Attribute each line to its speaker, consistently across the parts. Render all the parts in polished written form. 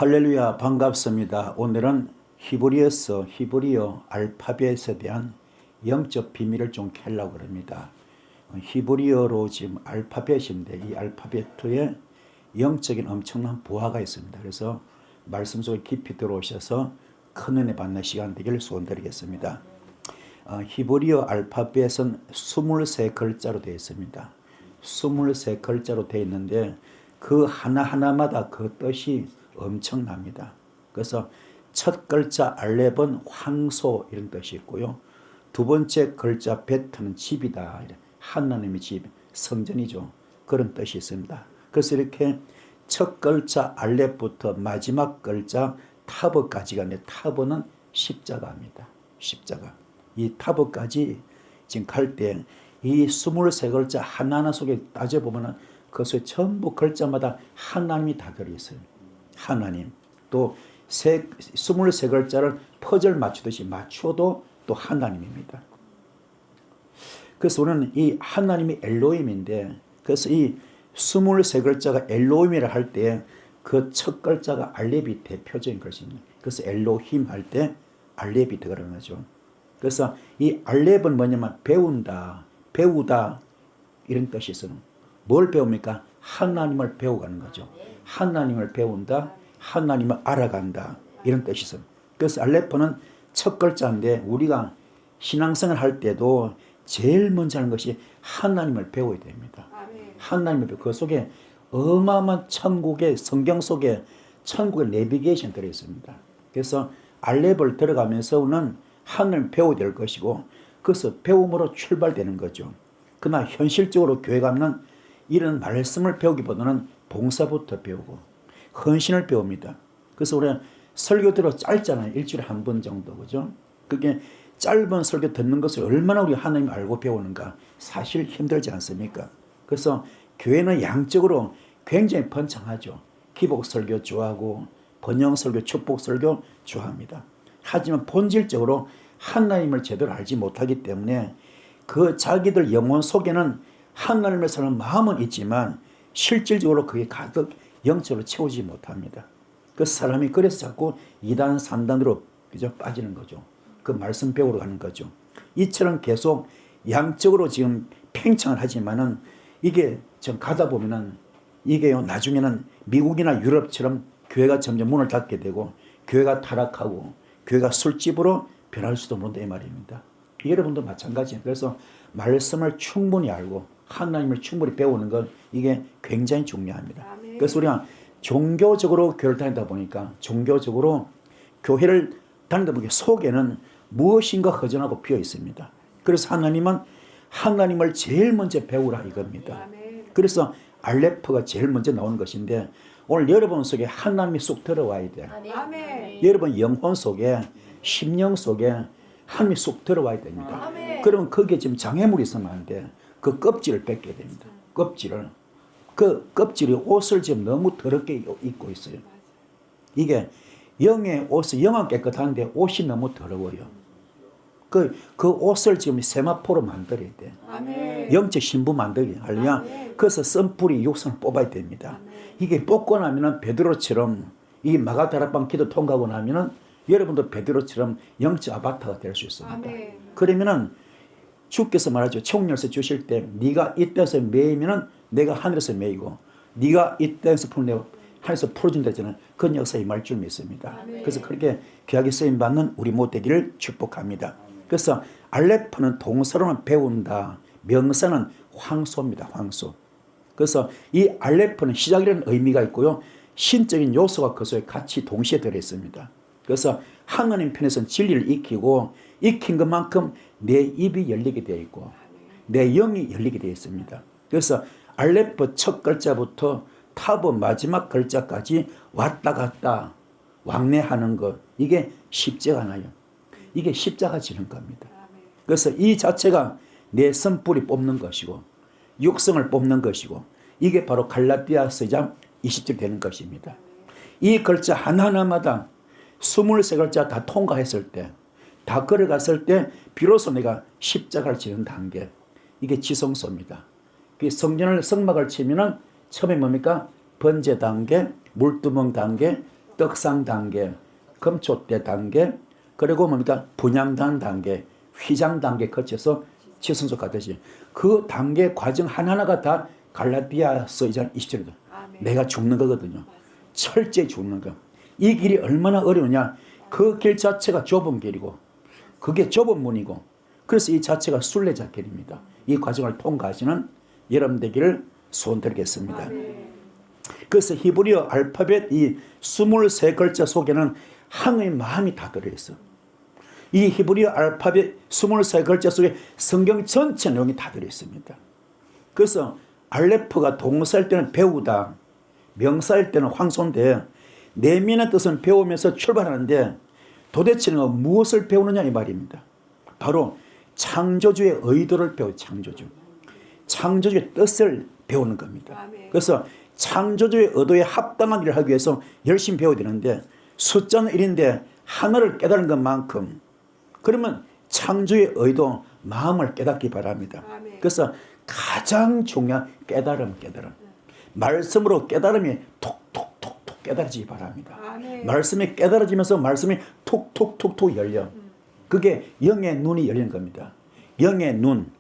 Speaker 1: 할렐루야, 반갑습니다. 오늘은 히브리어 알파벳에 대한 영적 비밀을 좀 캐려고 합니다. 히브리어로 지금 알파벳인데 이 알파벳에 영적인 엄청난 부하가 있습니다. 그래서 말씀 속에 깊이 들어오셔서 큰 은혜 받는 시간 되기를 소원드리겠습니다. 히브리어 알파벳은 23글자로 되어 있습니다. 23글자로 되어 있는데 그 하나하나마다 그 뜻이 엄청납니다. 그래서 첫 글자 알렙은 황소 이런 뜻이 있고요. 두 번째 글자 베트는 집이다. 하나님의 집, 성전이죠. 그런 뜻이 있습니다. 그래서 이렇게 첫 글자 알렙부터 마지막 글자 타브까지가 타브는 십자가입니다. 십자가. 이 타브까지 지금 갈 때 이 23글자 하나하나 속에 따져보면 그 속에 전부 글자마다 하나님이 다 들어있어요. 하나님. 또 23글자를 퍼즐 맞추듯이 맞춰도 또 하나님입니다. 그래서 우리는 이 하나님이 엘로힘인데, 그래서 이 23글자가 엘로힘이라 할 때 그 첫 글자가 알렙이 대표적인 것입니다. 그래서 엘로힘 할 때 알렙이 들어가는 거죠. 그래서 이 알렙은 뭐냐면 배운다, 배우다 이런 뜻이 있어요. 뭘 배웁니까? 하나님을 배워가는 거죠. 하나님을 배운다, 하나님을 알아간다 이런 뜻이 있어요. 그래서 알레포는 첫 글자인데 우리가 신앙생활 할 때도 제일 먼저 하는 것이 하나님을 배워야 됩니다. 하나님을 배우고 그 속에 어마어마한 천국의 성경 속에 천국의 내비게이션 들어있습니다. 그래서 알렙을 들어가면서는 하나님을 배워야 될 것이고 그래서 배움으로 출발되는 거죠. 그러나 현실적으로 교회 가면 이런 말씀을 배우기보다는 봉사부터 배우고 헌신을 배웁니다. 그래서 우리가 설교 들어 짧잖아요. 일주일에 한 번 정도, 그죠? 그게 짧은 설교 듣는 것을 얼마나 우리 하나님 알고 배우는가 사실 힘들지 않습니까? 그래서 교회는 양적으로 굉장히 번창하죠. 기복 설교 좋아하고 번영 설교, 축복 설교 좋아합니다. 하지만 본질적으로 하나님을 제대로 알지 못하기 때문에 그 자기들 영혼 속에는 하나님을 사는 마음은 있지만 실질적으로 그게 가득 영적으로 채우지 못합니다. 그 사람이 그래서 자꾸 2단 3단으로 그저 빠지는 거죠. 그 말씀 배우러 가는 거죠. 이처럼 계속 양적으로 지금 팽창을 하지만은 이게 좀 가다 보면은 이게요 나중에는 미국이나 유럽처럼 교회가 점점 문을 닫게 되고 교회가 타락하고 교회가 술집으로 변할 수도 모른다 이 말입니다. 여러분도 마찬가지예요. 그래서 말씀을 충분히 알고 하나님을 충분히 배우는 건 이게 굉장히 중요합니다. 그래서 우리가 종교적으로 교회를 다니다 보니까 종교적으로 교회를 다니다 보니까 속에는 무엇인가 허전하고 비어 있습니다. 그래서 하나님은 하나님을 제일 먼저 배우라 이겁니다. 그래서 알레프가 제일 먼저 나오는 것인데 오늘 여러분 속에 하나님이 쏙 들어와야 돼요. 여러분 영혼 속에 심령 속에 하나님이 쏙 들어와야 됩니다. 그러면 거기에 지금 장애물이 있으면 안 돼. 그 껍질을 뺏게 됩니다. 껍질을. 그 껍질이 옷을 지금 너무 더럽게 입고 있어요. 이게 영의 옷은 영은 깨끗한데 옷이 너무 더러워요. 그 옷을 지금 세마포로 만들어야 돼. 영적 신부 만들기 하려면 그래서 선풀이 육선을 뽑아야 됩니다. 이게 뽑고 나면은 베드로처럼 이 마가다락방 기도 통과하고 나면은 여러분도 베드로처럼 영적 아바타가 될 수 있습니다. 그러면은 주께서 말하죠. 총열쇠 주실 때 네가 이 땅에서 매이면은 내가 하늘에서 매이고 네가 이 땅에서 풀면 내가 하늘에서 풀어준다 했잖아요. 그런 역사에 임할 줄 믿습니다. 그래서 그렇게 귀하게 쓰임받는 우리 모두 되기를 축복합니다. 그래서 알레프는 동사로는 배운다. 명사는 황소입니다. 황소. 그래서 이 알레프는 시작이라는 의미가 있고요. 신적인 요소가 그 속에 같이 동시에 들어있습니다. 그래서 하나님 편에서는 진리를 익히고 익힌 것만큼 내 입이 열리게 되어 있고 내 영이 열리게 되어 있습니다. 그래서 알레프 첫 글자부터 타브 마지막 글자까지 왔다 갔다 왕래하는 것 이게 쉽지가 않아요. 이게 십자가 지는 겁니다. 그래서 이 자체가 내 선뿔이 뽑는 것이고 육성을 뽑는 것이고 이게 바로 갈라디아서 2장 20절 되는 것입니다. 이 글자 하나하나마다 23글자 다 통과했을 때 다 걸어갔을 때 비로소 내가 십자가를 지는 단계 이게 지성소입니다. 성전을 성막을 치면은 처음에 뭡니까? 번제 단계, 물두멍 단계, 떡상 단계, 금초대 단계, 그리고 뭡니까? 분향단 단계, 휘장 단계 거쳐서 지성소 가듯이 그 단계 과정 하나하나가 다 갈라디아서 2장 20절이다. 내가 죽는 거거든요. 철저히 죽는 거. 이 길이 얼마나 어려우냐. 그 길 자체가 좁은 길이고 그게 좁은 문이고 그래서 이 자체가 순례자길입니다. 이 과정을 통과하시는 여러분 되기를 소원드리겠습니다. 그래서 히브리어 알파벳 이 23글자 속에는 하나님의 마음이 다 들어있어. 이 히브리어 알파벳 23글자 속에 성경 전체 내용이 다 들어있습니다. 그래서 알레프가 동사일 때는 배우다, 명사일 때는 황소인데 내면의 뜻은 배우면서 출발하는데 도대체는 무엇을 배우느냐 이 말입니다. 바로 창조주의 의도를 배워요. 창조주의 뜻을 배우는 겁니다. 그래서 창조주의 의도에 합당한 일을 하기 위해서 열심히 배워야 되는데 숫자는 1인데 하나를 깨달은 것만큼 그러면 창조의 의도 마음을 깨닫기 바랍니다. 그래서 가장 중요한 깨달음. 말씀으로 깨달음이 톡톡톡톡 깨달아지기 바랍니다. 말씀이 깨달아지면서 말씀이 톡톡톡톡 열려. 그게 영의 눈이 열리는 겁니다. 영의 눈,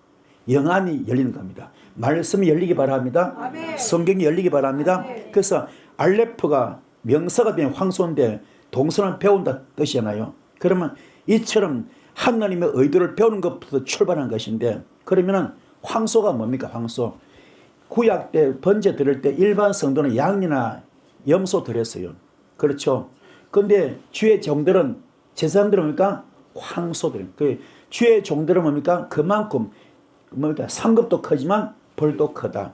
Speaker 1: 영안이 열리는 겁니다. 말씀이 열리기 바랍니다. 성경이 열리기 바랍니다. 그래서 알레프가 명사가 된 황소인데 동서는 배운다 뜻이잖아요. 그러면 이처럼 하나님의 의도를 배우는 것부터 출발한 것인데 그러면은 황소가 뭡니까? 황소. 구약 때 번제 드릴 때 일반 성도는 양이나 염소 드렸어요. 그렇죠. 근데 주의 종들은 제사장들은 뭡니까? 황소들. 그 주의 종들은 뭡니까? 그만큼 뭡니까? 상급도 크지만 벌도 크다.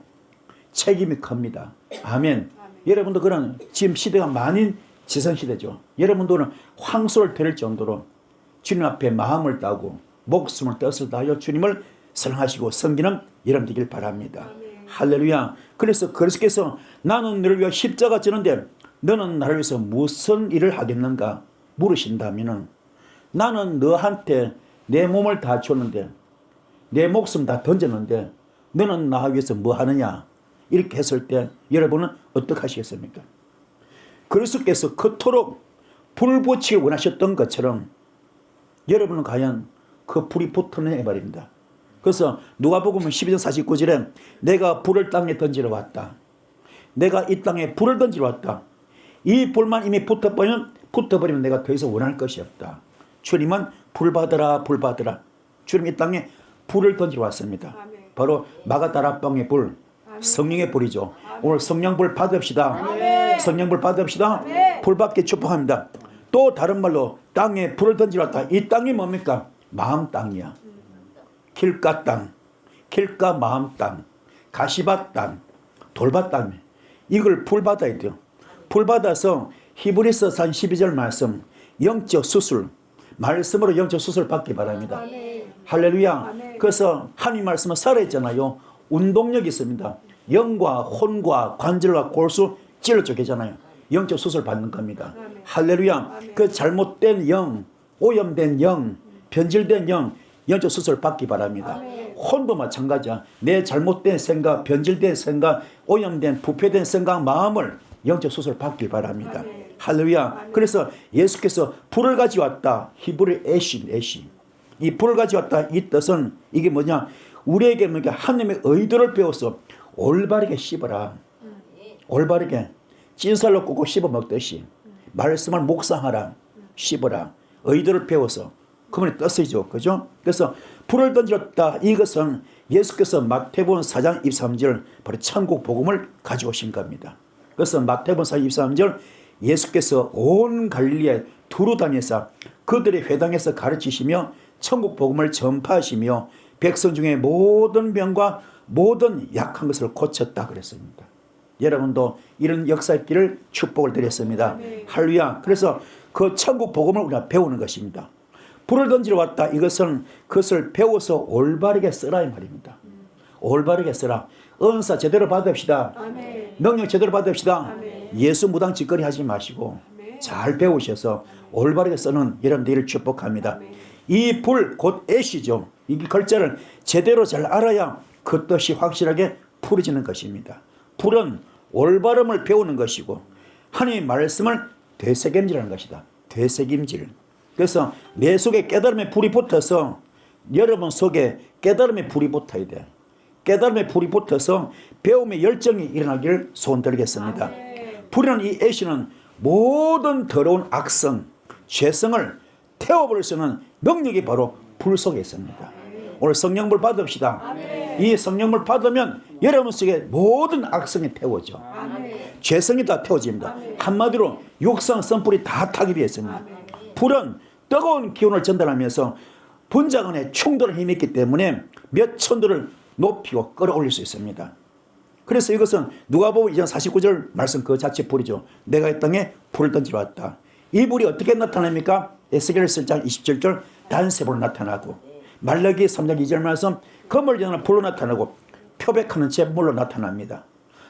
Speaker 1: 책임이 큽니다. 아멘. 여러분도 그런 지금 시대가 만인 지성시대죠. 여러분들은 황소를 드릴 정도로 주님 앞에 마음을 다하고 목숨을 뜻을 다하여 주님을 사랑하시고 섬기는 여러분 되길 바랍니다. 할렐루야. 그래서 그리스도께서 나는 너를 위해 십자가 지는데 너는 나를 위해서 무슨 일을 하겠는가 물으신다면 나는 너한테 내 몸을 다 줬는데 내 목숨 다 던졌는데 너는 나 위해서 뭐 하느냐 이렇게 했을 때 여러분은 어떻게 하시겠습니까? 그리스도께서 그토록 불 붙이기 원하셨던 것처럼 여러분은 과연 그 불이 붙었느냐 말입니다. 그래서 누가복음 12장 49절에 내가 불을 땅에 던지러 왔다. 내가 이 땅에 불을 던지러 왔다. 이 불만 이미 붙어버리면 내가 더 이상 원할 것이 없다. 주님은 불 받으라 불 받으라. 주님 이 땅에 불을 던지러 왔습니다. 바로 마가다락방의 불, 성령의 불이죠. 오늘 성령불 받읍시다. 성령불 받읍시다. 불 받게 축복합니다. 또 다른 말로 땅에 불을 던지러 왔다. 이 땅이 뭡니까? 마음 땅이야. 길가 땅, 길가 마음 땅, 가시밭 땅, 돌밭 땅. 이걸 불 받아야 돼요. 불 받아서 히브리서 12절 말씀, 영적 수술, 말씀으로 영적 수술 받기 바랍니다. 할렐루야. 그래서 하나님 말씀은 살아있잖아요. 운동력이 있습니다. 영과 혼과 관절과 골수 찔러 쪼개잖아요. 영적 수술 받는 겁니다. 할렐루야. 그 잘못된 영, 오염된 영, 변질된 영, 영적 수술 받기 바랍니다. 혼도 마찬가지야. 내 잘못된 생각, 변질된 생각, 오염된 부패된 생각, 마음을 영적 수술 받기 바랍니다. 할렐루야. 그래서 예수께서 불을 가져왔다. 히브리 에시. 이 불을 가져왔다. 이 뜻은 이게 뭐냐? 우리에게 뭐냐? 하나님의 의도를 배워서 올바르게 씹어라. 올바르게 찐살로 꽂고 씹어 먹듯이 말씀을 묵상하라. 씹어라. 의도를 배워서 그분의 뜻이죠. 그죠? 그래서 불을 던졌다. 이것은 예수께서 마태복음 4장 23절 바로 천국 복음을 가져오신 겁니다. 그래서 마태복음 4장 23절 예수께서 온 갈릴리에 두루 다니사 그들의 회당에서 가르치시며 천국 복음을 전파하시며 백성 중에 모든 병과 모든 약한 것을 고쳤다 그랬습니다. 여러분도 이런 역사의 길을 축복을 드렸습니다. 할렐루야. 그래서 그 천국 복음을 우리가 배우는 것입니다. 불을 던지러 왔다. 이것은 그것을 배워서 올바르게 쓰라 이 말입니다. 올바르게 쓰라. 은사 제대로 받읍시다. 능력 제대로 받읍시다. 예수 무당 짓거리 하지 마시고 잘 배우셔서 올바르게 쓰는 여러분들을 축복합니다. 이 불 곧 애시죠. 이 글자를 제대로 잘 알아야 그 뜻이 확실하게 풀어지는 것입니다. 불은 올바름을 배우는 것이고 하나님의 말씀을 되새김질하는 것이다. 되새김질. 그래서 내 속에 깨달음의 불이 붙어서 여러분 속에 깨달음의 불이 붙어야 돼. 깨달음의 불이 붙어서 배움의 열정이 일어나기를 소원드리겠습니다. 불이라는 이 애시는 모든 더러운 악성, 죄성을 태워버릴 수 있는 능력이 바로 불 속에 있습니다. 오늘 성령불 받읍시다. 이 성령불 받으면 여러분 속에 모든 악성이 태워져. 죄성이 다 태워집니다. 한마디로 육성, 선불이 다 타게 되어 있습니다. 불은 뜨거운 기운을 전달하면서 분자 간의 충돌을 힘이 있기 때문에 몇 천도를 높이고 끌어올릴 수 있습니다. 그래서 이것은 누가복음 2장 49절 말씀 그 자체 불이죠. 내가 이 땅에 불을 던지러 왔다. 이 불이 어떻게 나타납니까? 에스겔 1장 27절 단세불로 나타나고, 말라기 3장 2절 말씀 검을 여는 불로 나타나고 표백하는 재물로 나타납니다.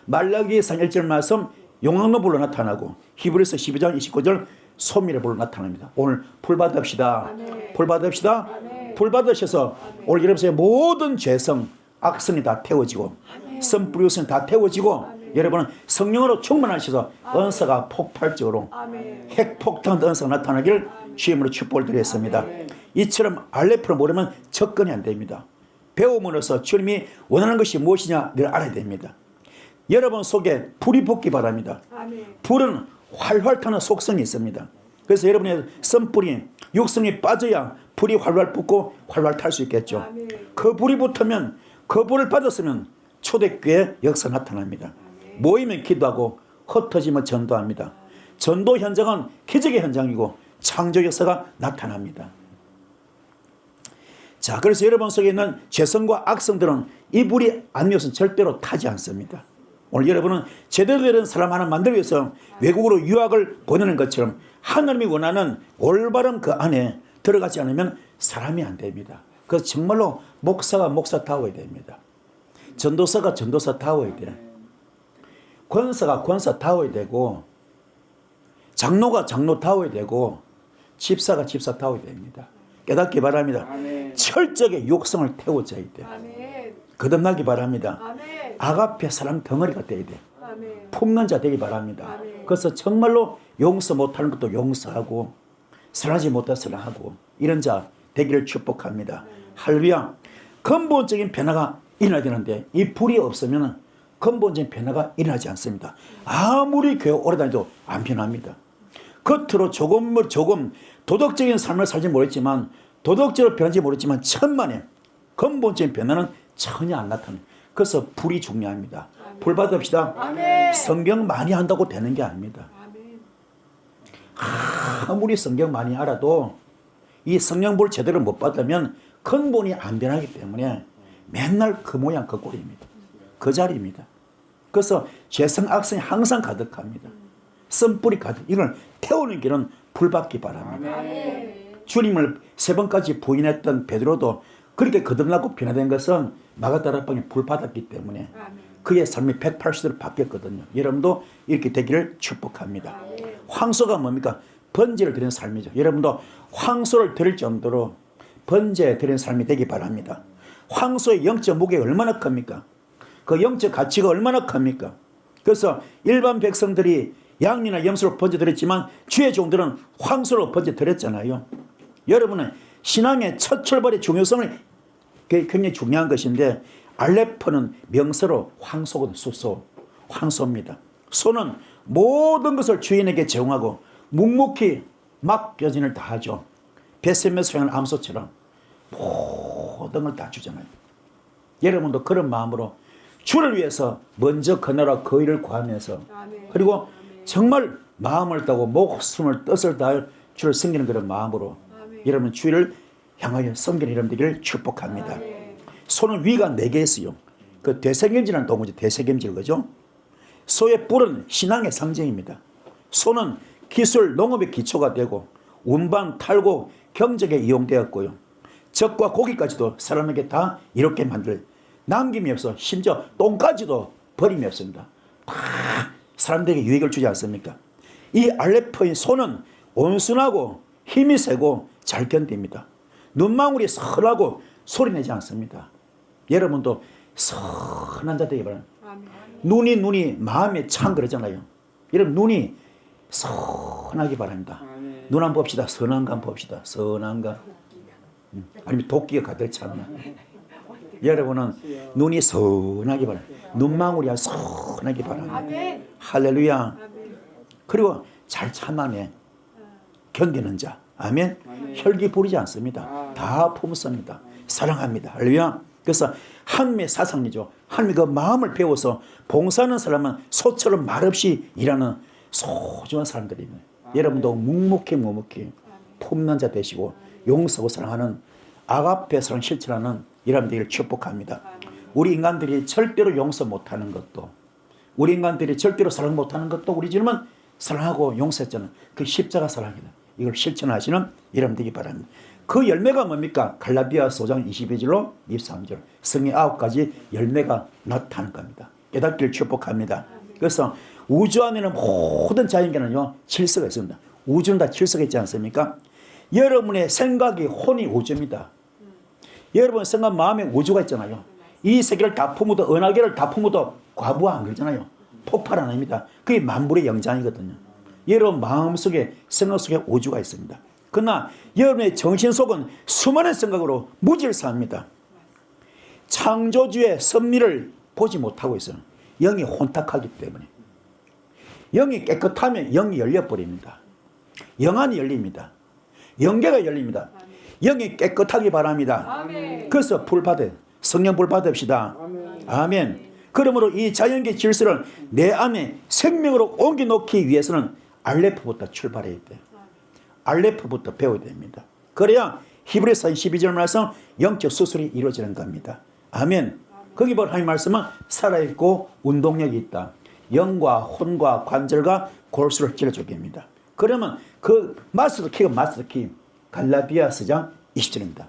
Speaker 1: 말라기 3장 1절 말씀 용광로 불로 나타나고, 히브리서 12장 29절 소멸의 불로 나타납니다. 오늘 불 받읍시다. 불 받읍시다. 불 받으셔서 오늘 여러분의 모든 죄성, 악성이 다 태워지고 선불유성이 다 태워지고 여러분은 성령으로 충만하셔서 은사가 폭발적으로 핵폭탄 은사가 나타나기를 주임으로 축복을 드리겠습니다. 이처럼 알레프로 모르면 접근이 안 됩니다. 배움으로써 주님이 원하는 것이 무엇이냐를 알아야 됩니다. 여러분 속에 불이 붙기 바랍니다. 불은 활활 타는 속성이 있습니다. 그래서 여러분의 선불이 육성이 빠져야 불이 활활 붙고 활활 탈 수 있겠죠. 그 불이 붙으면, 그 불을 받았으면 초대교회 역사 나타납니다. 모이면 기도하고 흩어지면 전도합니다. 전도 현장은 기적의 현장이고 창조 역사가 나타납니다. 자, 그래서 여러분 속에 있는 죄성과 악성들은 이 불이 아니어서는 절대로 타지 않습니다. 오늘 여러분은 제대로 된 사람 하나 만들기 위해서 외국으로 유학을 보내는 것처럼 하나님이 원하는 올바른 그 안에 들어가지 않으면 사람이 안 됩니다. 그래서 정말로 목사가 목사다워야 됩니다. 전도사가 전도사다워야 돼. 권사가 권사다워야 되고, 장로가 장로다워야 되고, 집사가 집사다워야 됩니다. 깨닫기 바랍니다. 철저하게 육성을 태워줘야 돼. 거듭나기 바랍니다. 아가페 사랑 덩어리가 돼야 돼. 품는 자 되기 바랍니다. 그래서 정말로 용서 못하는 것도 용서하고, 선하지 못한 선하고, 이런 자 되기를 축복합니다. 할렐루야. 근본적인 변화가 일어나야 되는데 이 불이 없으면 근본적인 변화가 일어나지 않습니다. 아무리 교회 오래 다녀도 안 변합니다. 겉으로 조금 도덕적인 삶을 살지 모르겠지만, 도덕적으로 변하지 모르겠지만 천만에 근본적인 변화는 전혀 안 나타나요. 그래서 불이 중요합니다. 불 받읍시다. 성경 많이 한다고 되는 게 아닙니다. 아무리 성경 많이 알아도 이 성령불 제대로 못 받으면 근본이 안 변하기 때문에 맨날 그 모양 그 꼴입니다. 그 자리입니다. 그래서 죄성 악성이 항상 가득합니다. 썬불이 가득. 이걸 태우는 길은 불 받기 바랍니다. 주님을 3번까지 부인했던 베드로도 그렇게 거듭나고 변화된 것은 마가다락방에 불 받았기 때문에 그의 삶이 180도로 바뀌었거든요. 여러분도 이렇게 되기를 축복합니다. 황소가 뭡니까? 번제를 드리는 삶이죠. 여러분도 황소를 드릴 정도로 번제 드리는 삶이 되기 바랍니다. 황소의 영적 무게가 얼마나 큽니까? 그 영적 가치가 얼마나 큽니까? 그래서 일반 백성들이 양이나 염소로 번제 드렸지만 주의 종들은 황소로 번제 드렸잖아요. 여러분은 신앙의 첫 출발의 중요성을 굉장히 중요한 것인데, 알레프는 명서로 황소거든. 수소, 황소입니다. 소는 모든 것을 주인에게 제공하고 묵묵히 막여진을 다하죠. 벳셈에서 향한 암소처럼 모든 걸 다 주잖아요. 여러분도 그런 마음으로 주를 위해서 먼저 그나라 그 일을 구하면서, 그리고 정말 마음을 다하고 목숨을 뜻을 다해 주를 섬기는 그런 마음으로 여러분 주를 향하여 섬기는 이름 되기를 축복합니다. 소는 위가 4개 있어요. 그 되새김질하는 동물이 되새김질 거죠. 소의 뿔은 신앙의 상징입니다. 소는 기술, 농업의 기초가 되고 운반, 탈곡, 경적에 이용되었고요. 젖과 고기까지도 사람에게 다 이렇게 만들, 남김이 없어. 심지어 똥까지도 버림이 없습니다. 다 사람들에게 유익을 주지 않습니까? 이 알레프인 소는 온순하고 힘이 세고 잘 견딥니다. 눈망울이 선하고 소리내지 않습니다. 여러분도 선한 자 되기 바랍니다. 눈이 마음에 참 그러잖아요. 여러분 눈이 선하기 바랍니다.
Speaker 2: 아멘.
Speaker 1: 눈 한번 봅시다. 선한 감 봅시다. 선한 감. 아니면 도끼가 가득 찼나. 여러분은 눈이 선하기 바랍니다. 눈망울이 선하기 바랍니다.
Speaker 3: 아멘.
Speaker 1: 할렐루야.
Speaker 3: 아멘.
Speaker 1: 그리고 잘 참아내 견디는 자. 아멘. 혈기 부리지 않습니다. 다 품습니다. 사랑합니다. 할렐루야. 그래서 하나님의 사상이죠. 하나님의 그 마음을 배워서 봉사하는 사람은 소처럼 말없이 일하는 소중한 사람들입니다. 여러분도 묵묵히 품는 자 되시고 용서하고 사랑하는 아가페 사랑 실천하는 여러분들을 축복합니다. 우리 인간들이 절대로 용서 못하는 것도, 우리 인간들이 절대로 사랑 못하는 것도 우리 지금은 사랑하고 용서했잖아요. 그 십자가 사랑이다. 이걸 실천하시는 여러분들이 바랍니다. 그 열매가 뭡니까? 갈라디아서 5장 22절로 23절 성의 9가지 열매가 나타나는 겁니다. 깨닫기를 축복합니다. 그래서 우주 안에는 모든 자연계는요 질서가 있습니다. 우주는 다 질서가 있지 않습니까? 여러분의 생각이 혼이 우주입니다. 여러분 생각 마음에 우주가 있잖아요. 이 세계를 다 품어도 은하계를 다 품어도 과부하 안 그러잖아요. 폭발 안 합니다. 그게 만물의 영장이거든요. 여러분 마음속에 생각 속에 우주가 있습니다. 그러나 여러분의 정신 속은 수많은 생각으로 무질서합니다. 창조주의 섭리를 보지 못하고 있어요. 영이 혼탁하기 때문에. 영이 깨끗하면 영이 열려버립니다. 영안이 열립니다. 영계가 열립니다. 영이 깨끗하기 바랍니다.
Speaker 3: 아멘.
Speaker 1: 그래서 불 받아요. 성령 불 받읍시다. 아멘. 그러므로 이 자연계 질서를 내 안에 생명으로 옮겨 놓기 위해서는 알레프부터 출발해야 돼요. 알레프부터 배워야 됩니다. 그래야 히브리서 12절 말씀 영적 수술이 이루어지는 겁니다. 아멘. 거기 보면 하나님 말씀은 살아있고 운동력이 있다. 영과 혼과 관절과 골수를 찔러주게 합니다. 그러면 그 마스터 키가 마스터 키 갈라디아서 장 20절입니다.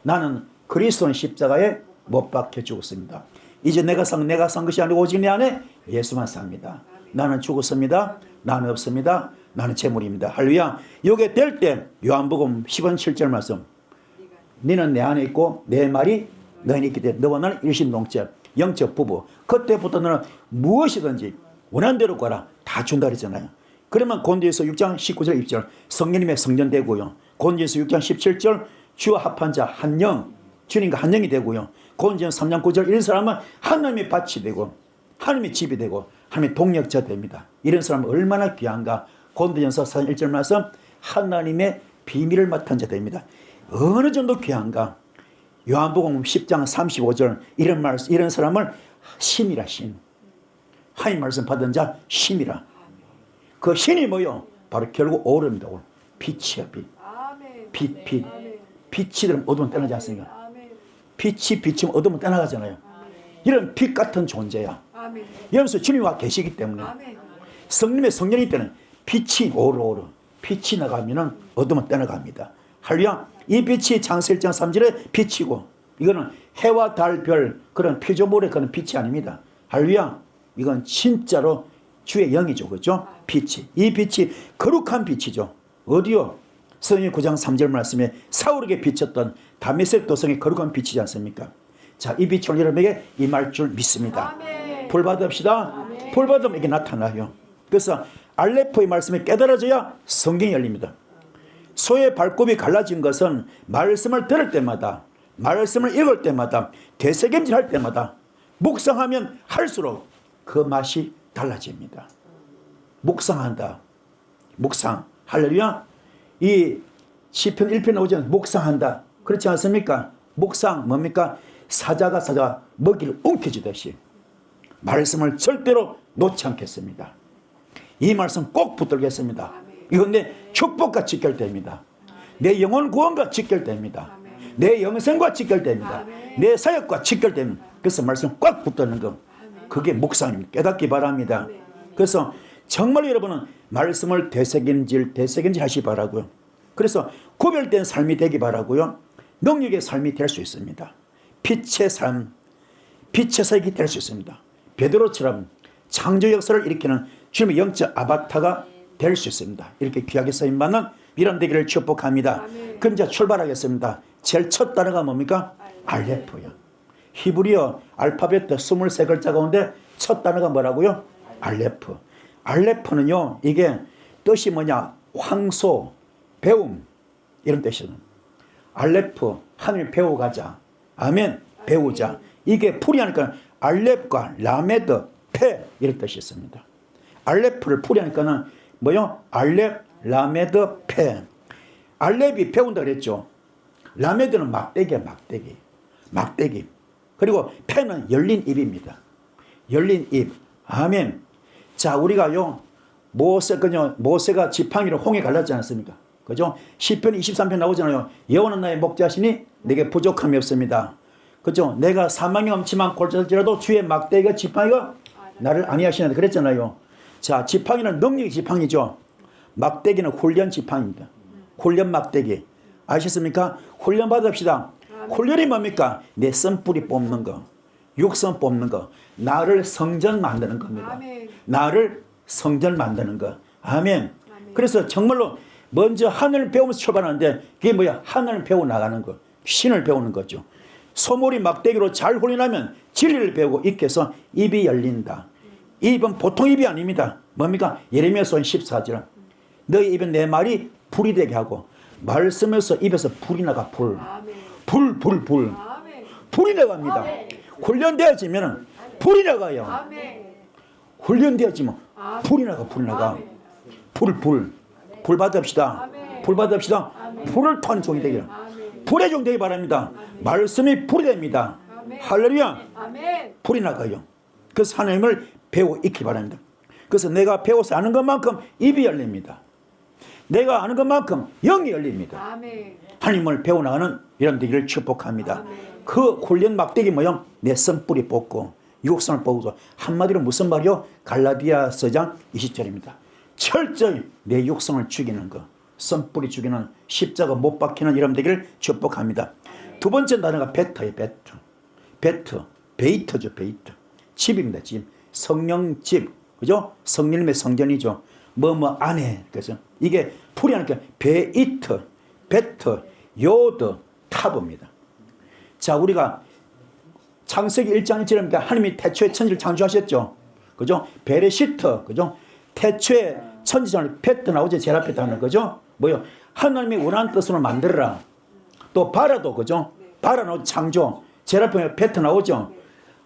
Speaker 1: 나는 그리스도는 십자가에 못 박혀 죽었습니다. 이제 내가 산 것이 아니고 오직 내 안에 예수만 삽니다. 나는 죽었습니다. 나는 없습니다. 나는 재물입니다. 할렐루야. 이게 될 때 요한복음 10장 7절 말씀 너는 내 안에 있고 내 말이 너희는 있기 때문에 너와 나는 일심동체 영적 부부. 그때부터 너는 무엇이든지 원하는 대로 가라. 다 준다 그랬잖아요. 그러면 고린도후서 6장 19절 20절 성령님의 성전 되고요. 고린도후서 6장 17절 주와 합한 자 한 영 주님과 한 영이 되고요. 고린도전서 3장 9절 이런 사람은 하나님의 밭이 되고 하나님의 집이 되고 하나님의 동력자 됩니다. 이런 사람은 얼마나 귀한가. 고린도전서 4장 1절 말씀 하나님의 비밀을 맡은 자 됩니다. 어느 정도 귀한가. 요한복음 10장 35절 이런 말씀 이런 사람을 신이라 신. 하나님 말씀 받은 자 신이라. 그 신이 뭐요? 바로 결국 오름이다. 빛이야 빛.
Speaker 3: 아멘.
Speaker 1: 빛. 빛이 들으면 어둠은 떠나지 않습니까?
Speaker 3: 아멘.
Speaker 1: 빛이 비치면 어둠은 떠나가잖아요. 이런 빛 같은 존재야.
Speaker 3: 아멘.
Speaker 1: 여기서 주님이 와 계시기 때문에
Speaker 3: 아멘.
Speaker 1: 성령의 성령이 때는 빛이 오르오르 빛이 나가면은 어둠은 떠나갑니다. 할렐루야. 이 빛이 창세기 1장 3절에 빛이고 이거는 해와 달, 별 그런 피조물의 그런 빛이 아닙니다. 할렐루야. 이건 진짜로 주의 영이죠. 그렇죠? 빛이. 이 빛이 거룩한 빛이죠. 어디요? 성경 9장 3절 말씀에 사울에게 비쳤던 다메섹 도성의 거룩한 빛이지 않습니까? 자, 이 빛을 여러분에게 임할 줄 믿습니다.
Speaker 3: 아멘.
Speaker 1: 불 받읍시다. 불 받으면 이게 나타나요. 그래서 알레포의 말씀이 깨달아져야 성경이 열립니다. 소의 발굽이 갈라진 것은 말씀을 들을 때마다 말씀을 읽을 때마다 되새김질할 때마다 묵상하면 할수록 그 맛이 달라집니다. 묵상한다. 묵상. 할렐루야. 이 시편 1편 5절 묵상한다. 그렇지 않습니까? 묵상 뭡니까? 사자가 먹이를 움켜쥐듯이 말씀을 절대로 놓지 않겠습니다. 이 말씀 꼭 붙들겠습니다. 이건 내 축복과 직결됩니다. 내 영혼 구원과 직결됩니다. 내 영생과 직결됩니다. 내 사역과 직결됩니다. 그래서 말씀 꽉 붙드는 것. 그게 묵상입니다. 깨닫기 바랍니다. 그래서 정말 여러분은 말씀을 되새김질 하시기 바라고요. 그래서 구별된 삶이 되기 바라고요. 능력의 삶이 될 수 있습니다. 빛의 삶, 빛의 색이 될 수 있습니다. 베드로처럼 창조 역사를 일으키는 주님의 영적 아바타가 될 수 있습니다. 이렇게 귀하게 쓰임받는 이런 되기를 축복합니다. 그럼 이제 출발하겠습니다. 제일 첫 단어가 뭡니까? 알레프요. 히브리어 알파벳 23글자 가운데 첫 단어가 뭐라고요? 알레프. 알레프는요, 이게 뜻이 뭐냐? 황소, 배움 이런 뜻이에요. 알레프, 하늘 배워가자. 아멘, 배우자. 이게 풀이하니까 알렙과 라메드, 페 이런 뜻이 있습니다. 알레프를 풀이하니까는 뭐요? 알렙, 라메드, 페. 알렙이 배운다 그랬죠. 라메드는 막대기야, 막대기. 막대기. 그리고 페는 열린 입입니다. 열린 입. 아멘. 자, 우리가요, 모세가 지팡이로 홍해 갈랐지 않습니까? 그죠? 시편 23편 나오잖아요. 여호와는 나의 목자시니 내게 부족함이 없습니다. 그죠? 내가 사망이 엄침한 골짜기라도 주의 막대기가 지팡이가 나를 안위하시는데 그랬잖아요. 자, 지팡이는 능력의 지팡이죠. 막대기는 훈련 지팡이입니다. 훈련 막대기. 아셨습니까? 훈련 받읍시다. 훈련이 뭡니까? 내 쓴뿌리 뽑는 거, 육선 뽑는 거, 나를 성전 만드는 겁니다.
Speaker 2: 아멘.
Speaker 1: 나를 성전 만드는 거. 아멘. 그래서 정말로 먼저 하늘을 배우면서 출발하는데 그게 뭐야? 하늘을 배워 나가는 거, 신을 배우는 거죠. 소몰이 막대기로 잘 훈련하면 진리를 배우고 입에서 입이 열린다. 입은 보통 입이 아닙니다. 뭡니까? 예레미야서 14절. 너희 입은 내 말이 불이 되게 하고 말씀에서 입에서 불이 나가. 불. 불. 불이 나갑니다. 훈련되어지면 불이 나가요. 훈련되어지면 불이 나가. 불 받읍시다. 불 받읍시다. 불을 타는 종이 되기를. 불의 종 되기 바랍니다. 말씀이 불이 됩니다. 할렐루야. 불이 나가요. 그래서 하나님을 배워 익히 바랍니다. 그래서 내가 배워서 아는 것만큼 입이 열립니다. 내가 아는 것만큼 영이 열립니다. 하나님을 배워나가는 이런 되기를 축복합니다. 그 훈련 막대기 모양 내 쓴뿌리 뽑고 육성을 뽑고 한마디로 무슨 말이요? 갈라디아서 장 20절입니다. 철저히 내 육성을 죽이는 것, 쓴뿌리 죽이는 십자가 못 박히는 이런 되기를 축복합니다. 두 번째 단어가 베터예요. 베이트죠. 베이트. 집입니다. 집. 성령 집. 그죠? 성령님의 성전이죠. 안에. 그래서 이게 풀이하니까 베이트, 베터, 요드, 타브입니다. 자, 우리가 창세기 1장 1절이니까 하나님이 태초에 천지를 창조하셨죠. 그죠? 베레시트. 그죠? 태초에 천지전을 베트 나오죠. 제일 앞에 하는 거죠. 뭐요? 하나님이 원하는 뜻으로 만들어라. 또 바라도 그죠? 바라 나오죠. 창조. 제일 앞에 베트 나오죠.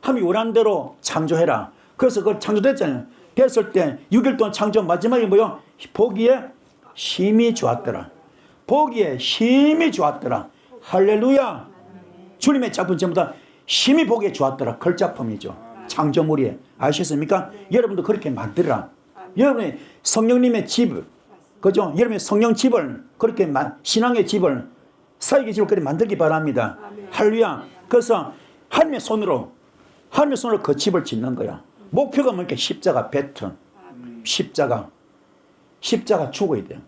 Speaker 1: 하나님이 원하는 대로 창조해라. 그래서 그걸 창조됐잖아요. 됐을 때 6일 동안 창조 마지막에 뭐요? 보기에 심히 좋았더라. 보기에 심히 좋았더라. 할렐루야. 주님의 작품 전부 다 심히 보기에 좋았더라. 걸작품이죠. 창조물이에요. 아셨습니까? 여러분도 그렇게 만들어라. 여러분의 성령님의 집, 그죠? 여러분의 성령 집을 그렇게 신앙의 집을 사역의 집을 그렇게 만들기 바랍니다. 할렐루야. 그래서 하나님의 손으로 그 집을 짓는 거야. 목표가 뭐니까 십자가 배트. 십자가 죽어야 돼요.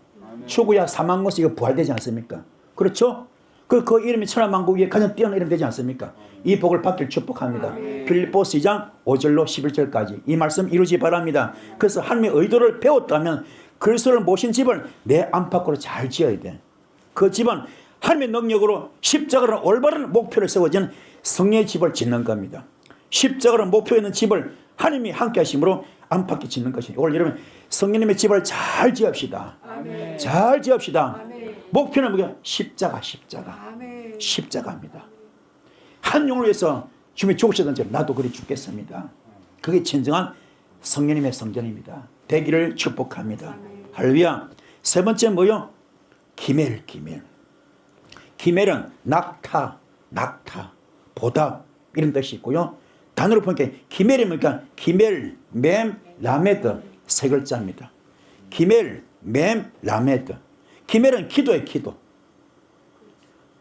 Speaker 1: 죽어야 사망 것이 이거 부활되지 않습니까? 그렇죠? 그 이름이 천하만국 위에 가장 뛰어난 이름 되지 않습니까? 이 복을 받길 축복합니다. 빌립보서 2장 5절로 11절까지 이 말씀 이루지 바랍니다. 그래서 하나님의 의도를 배웠다면 그리스도를 모신 집을 내 안팎으로 잘 지어야 돼. 그 집은 하나님의 능력으로 십자가로 올바른 목표를 세워진 성령의 집을 짓는 겁니다. 십자가로 목표 있는 집을 하나님이 함께 하심으로 안팎에 짓는 것이에요. 오늘 여러분 성령님의 집을 잘 지읍시다.
Speaker 2: 아멘.
Speaker 1: 잘 지읍시다.
Speaker 2: 아멘.
Speaker 1: 목표는 뭐야? 십자가입니다. 한 영을 위해서 주님이 죽으시던지 나도 그리 죽겠습니다. 그게 진정한 성령님의 성전입니다. 되기를 축복합니다. 할렐루야. 세 번째 뭐요? 기멜. 기멜은 낙타, 보답 이런 뜻이 있고요. 단어로 보니까 기멜이 뭐니까 기멜, 맴, 라메드 세 글자입니다. 기멜, 맴, 라메드. 기멜은 기도예요. 기도.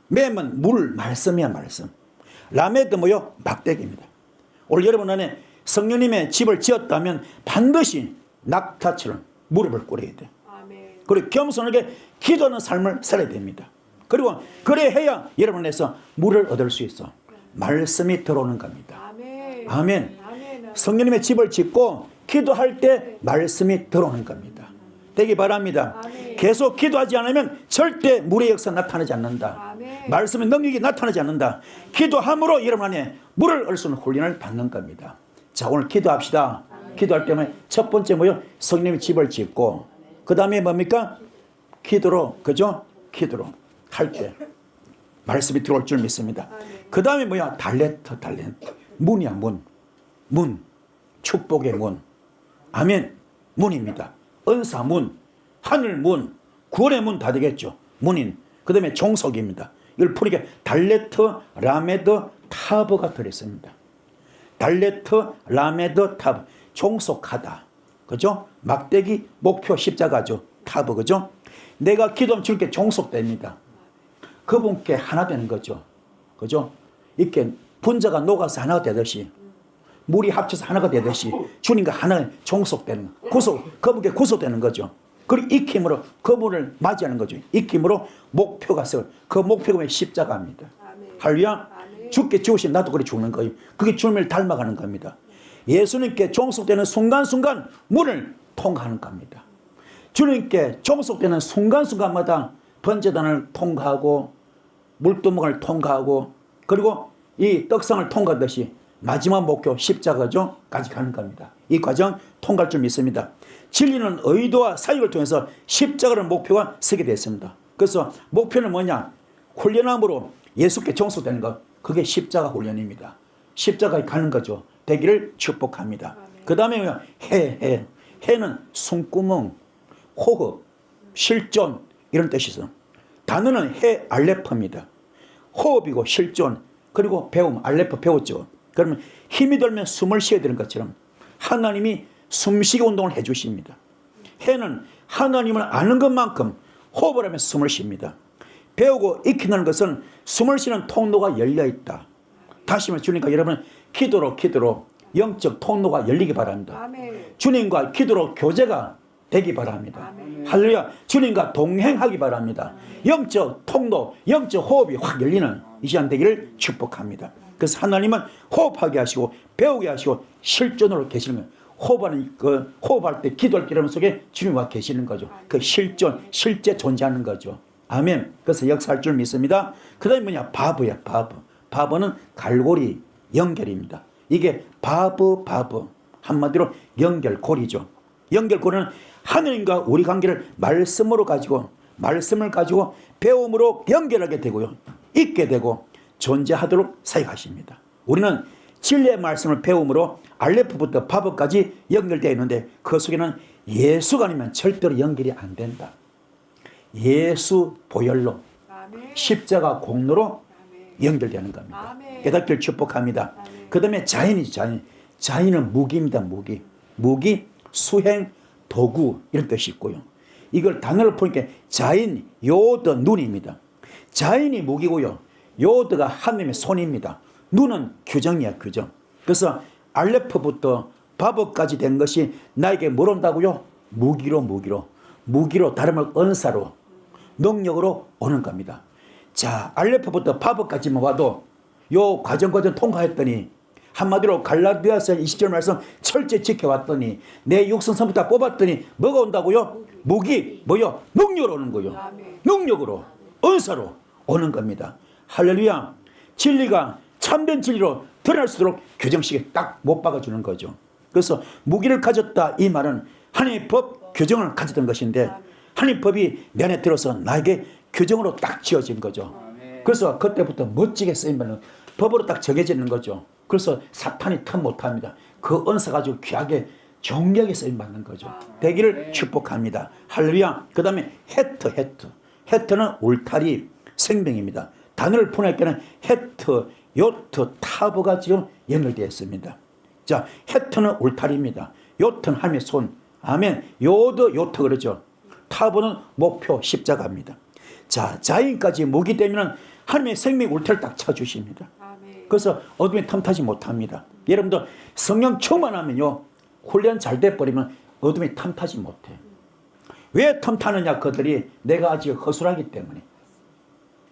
Speaker 1: 맴은 말씀이야. 말씀. 라메드 뭐요? 막대기입니다. 오늘 여러분 안에 성령님의 집을 지었다면 반드시 낙타처럼 무릎을 꿇어야 돼요. 그리고 겸손하게 기도하는 삶을 살아야 됩니다. 그리고 그래 해야 여러분 안에서 물을 얻을 수 있어. 말씀이 들어오는 겁니다. 아멘. 성령님의 집을 짓고 기도할 때 말씀이 들어오는 겁니다. 되기 바랍니다. 계속 기도하지 않으면 절대 물의 역사 나타나지 않는다. 말씀의 능력이 나타나지 않는다. 기도함으로 여러분 안에 물을 얻을 수 있는 훈련을 받는 겁니다. 자, 오늘 기도합시다. 기도할 때면 첫 번째 뭐요? 성령님의 집을 짓고 그 다음에 뭡니까? 기도로, 그죠? 기도로 할 때 말씀이 들어올 줄 믿습니다. 그 다음에 뭐야? 달란트. 문이야, 문. 축복의 문. 아멘. 문입니다. 은사 문, 하늘 문, 구원의 문 다 되겠죠. 문인. 그 다음에 종속입니다. 이걸 풀이게 달레트, 라메드, 타브가 들어있습니다. 달레트, 라메드, 타브. 종속하다. 그죠? 막대기, 목표, 십자가죠. 타브, 그죠? 내가 기도하면 주님께 종속됩니다. 그분께 하나 되는 거죠. 그죠? 이렇게 분자가 녹아서 하나가 되듯이, 물이 합쳐서 하나가 되듯이 주님과 하나가 종속되는 거. 그분께 구속되는 거죠. 그리고 익힘으로 그분을 맞이하는 거죠. 익힘으로 목표가 서, 그 목표가 십자가입니다. 할렐루야. 죽게 죽으신 나도 그래 죽는 거예요. 그게 주님을 닮아가는 겁니다. 예수님께 종속되는 순간순간 문을 통과하는 겁니다. 주님께 종속되는 순간순간마다 번제단을 통과하고 물두멍을 통과하고 그리고 이 떡상을 통과하듯이 마지막 목표 십자가죠 까지 가는 겁니다. 이 과정 통과할 줄 믿습니다. 진리는 의도와 사역을 통해서 십자가를 목표가 서게 됐습니다. 그래서 목표는 뭐냐? 훈련함으로 예수께 종속되는 것. 그게 십자가 훈련입니다. 십자가에 가는 거죠. 되기를 축복합니다. 그 다음에 해는 숨구멍, 호흡, 실존 이런 뜻이 있어. 단어는 해 알레프입니다. 호흡이고 실존 그리고 배움 알레프 배웠죠. 그러면 힘이 들면 숨을 쉬어야 되는 것처럼 하나님이 숨쉬기 운동을 해 주십니다. 해는 하나님을 아는 것만큼 호흡을 하면 숨을 쉽니다. 배우고 익힌다는 것은 숨을 쉬는 통로가 열려있다. 다시 말해 주님과 여러분 기도로 영적 통로가 열리기 바랍니다. 아멘. 주님과 기도로 교제가 되기 바랍니다. 아멘. 할렐루야. 주님과 동행하기 바랍니다. 영적 통로, 영적 호흡이 확 열리는 이 시간 되기를 축복합니다. 그래서 하나님은 호흡하게 하시고 배우게 하시고 실존으로 계시는 거예요. 호흡할 때 기도할 때 여러분 속에 주님과 계시는 거죠. 그 실존, 실제 존재하는 거죠. 아멘. 그래서 역사할 줄 믿습니다. 그 다음에 뭐냐? 바브야, 바브. 바브는 갈고리 연결입니다. 이게 바브. 한마디로 연결고리죠. 연결고리는 하느님과 우리 관계를 말씀을 가지고 배움으로 연결하게 되고요. 있게 되고 존재하도록 사역하십니다. 우리는 진리의 말씀을 배움으로 알레프부터 바브까지 연결되어 있는데 그 속에는 예수가 아니면 절대로 연결이 안 된다. 예수 보혈로 십자가 공로로 연결되는 겁니다. 깨닫기를 축복합니다. 그 다음에 자인은 무기입니다. 무기, 수행, 도구 이런 뜻이 있고요. 이걸 단어를 보니까 자인, 요드, 눈입니다. 자인이 무기고요. 요드가 하나님의 손입니다. 눈은 규정이야, 규정. 그래서 알레프부터 바브까지 된 것이 나에게 뭘 온다고요? 무기로 다름을 은사로 능력으로 오는 겁니다. 자, 알레프부터 바브까지만 와도 요 과정 통과했더니 한마디로 갈라디아서 20절 말씀 철저히 지켜왔더니 내 육성선부터 다 뽑았더니 뭐가 온다고요? 무기, 뭐요? 능력으로 오는 거요. 능력으로, 은사로 오는 겁니다. 할렐루야. 진리가 참된 진리로 드러날수록 규정식에 딱 못 박아주는 거죠. 그래서 무기를 가졌다 이 말은 하나님의 법, 규정을 가졌던 것인데 하나님의 법이 내 안에 들어서 나에게 규정으로 딱 지어진 거죠. 그래서 그때부터 멋지게 쓰임받는 법으로 딱 정해지는 거죠. 그래서 사탄이 틈 못합니다. 그 은사 가지고 귀하게 정리하게 쓰임받는 거죠. 되기를 축복합니다. 할렐루야. 그 다음에 헤트는 울타리 생명입니다. 단어를 푸낼 때는 헤트, 요트, 타브가 지금 연결되어 있습니다. 자, 헤트는 울타리입니다. 요트는 하나님의 손. 아멘. 요트 그러죠. 타브는 목표 십자가입니다. 자, 자인까지 무기 되면 하나님의 생명 울타리를 딱 쳐주십니다. 그래서 어둠에 틈타지 못합니다. 여러분도 성령 충만하면요 훈련 잘 돼버리면 어둠에 틈타지 못해. 왜 틈타느냐? 그들이 내가 아직 허술하기 때문에,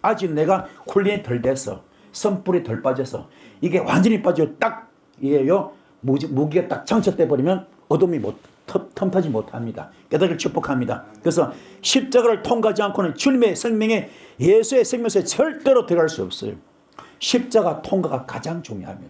Speaker 1: 아직 내가 훈련이 덜 돼서 선불이 덜 빠져서 이게 완전히 빠져 딱 이게요 무기가 딱 장착돼 버리면 어둠이 틈타지 못합니다. 깨닫기를 축복합니다. 그래서 십자가를 통과하지 않고는 주님의 생명에 예수의 생명에 절대로 들어갈 수 없어요. 십자가 통과가 가장 중요하면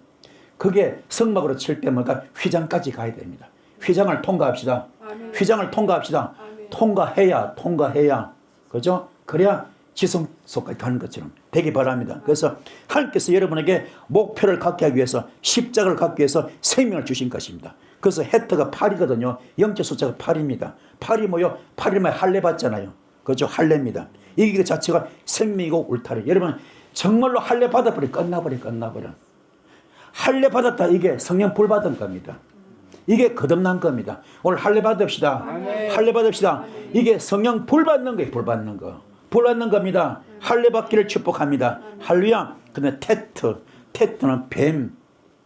Speaker 1: 그게 성막으로 칠 때마다 휘장까지 가야 됩니다. 휘장을 통과합시다. 아멘. 휘장을 통과합시다. 아멘. 통과해야 그죠? 그래야 지성소까지 가는 것처럼 되기 바랍니다. 그래서 하나님께서 여러분에게 목표를 갖게 하기 위해서 십자가를 갖기 위해서 생명을 주신 것입니다. 그래서 해터가 8이거든요. 영적 숫자가 8입니다. 8이 뭐요? 8이면 할례 받잖아요. 그죠? 할례입니다. 이게 자체가 생명이고 울타리. 여러분 정말로 할례 받아버려 끝나버려. 할례 받았다. 이게 성령 불 받은 겁니다. 이게 거듭난 겁니다. 오늘 할례 받읍시다. 할례 받읍시다. 이게 성령 불 받는 거예요. 불 받는 거. 불 받는 겁니다. 할례 받기를 축복합니다. 할렐루야. 근데 테트는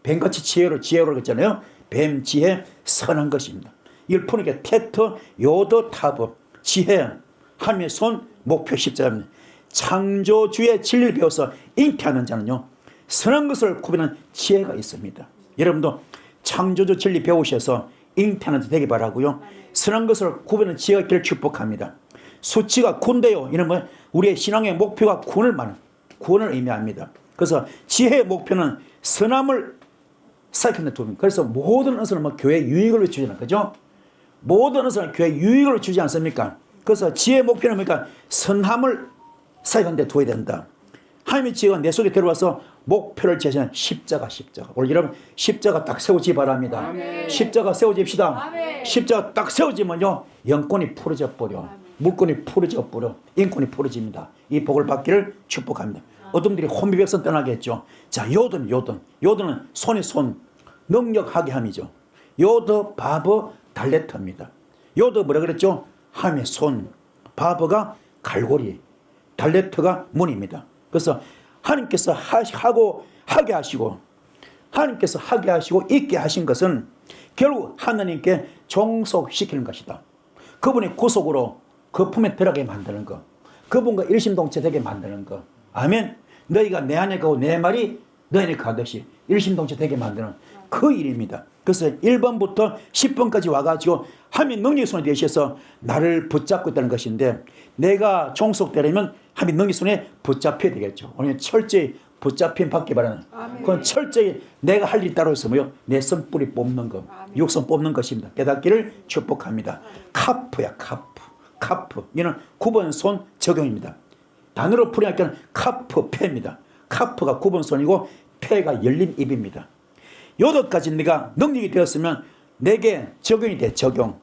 Speaker 1: 뱀같이 지혜로 그랬잖아요. 뱀, 지혜, 선한 것입니다. 이걸 푸니까 테트, 요드, 타브, 지혜, 하나님의 손, 목표 십자가입니다. 창조주의 진리를 배워서 잉태하는 자는요, 선한 것을 구별하는 지혜가 있습니다. 여러분도 창조주 진리 배우셔서 잉태하는 자 되기 바라고요. 선한 것을 구별하는 지혜가 있기를 축복합니다. 수치가 군대요. 이런 뭐 우리의 신앙의 목표가 구원을 의미합니다. 그래서 지혜의 목표는 선함을 사역하는 도입니다. 그래서 모든 은사는 뭐 교회 유익을 주잖아요. 그죠? 모든 은사는 교회 유익을 주지 않습니까? 그래서 지혜의 목표는 뭡니까? 선함을 사역하는 데 두어야 된다. 하나님의 지혜가 내 속에 들어와서 목표를 제시하는 십자가. 오늘 여러분 십자가 딱 세우지 바랍니다. 아멘. 십자가 세워집시다. 아멘. 십자가 딱 세워지면요, 영권이 풀어져 버려. 물권이 풀어져 버려. 인권이 풀어집니다. 이 복을 받기를 축복합니다. 어떤 분들이 혼비백선 떠나게 했죠. 자, 요드는 손이 능력하게 함이죠. 요드, 바버, 달레트입니다. 요드 뭐라 그랬죠? 하나님의 손, 바버가 갈고리, 달레트가 문입니다. 그래서 하나님께서 하게 하시고 있게 하신 것은 결국 하나님께 종속시키는 것이다. 그분의 구속으로 그 품에 들어가게 만드는 것, 그분과 일심동체되게 만드는 것. 아멘. 너희가 내 안에 가고 내 말이 너희 안에 가듯이 일심동체되게 만드는 그 일입니다. 그래서 1번부터 10번까지 와가지고 하나님의 능력의 손에 대셔서 나를 붙잡고 있다는 것인데, 내가 종속되려면 하나님의 능력의 손에 붙잡혀야 되겠죠. 오늘 철저히 붙잡힘 받기 바라는, 그건 철저히 내가 할 일이 따로 있으며 내 손뿌리 뽑는 것, 육선 뽑는 것입니다. 깨닫기를 축복합니다. 카프야, 카프. 이는 9번 손 적용입니다. 단어로 풀이하니까 카프, 패입니다. 카프가 9번 손이고 패가 열린 입입니다. 요것까지 내가 능력이 되었으면 내게 적용이 돼, 적용.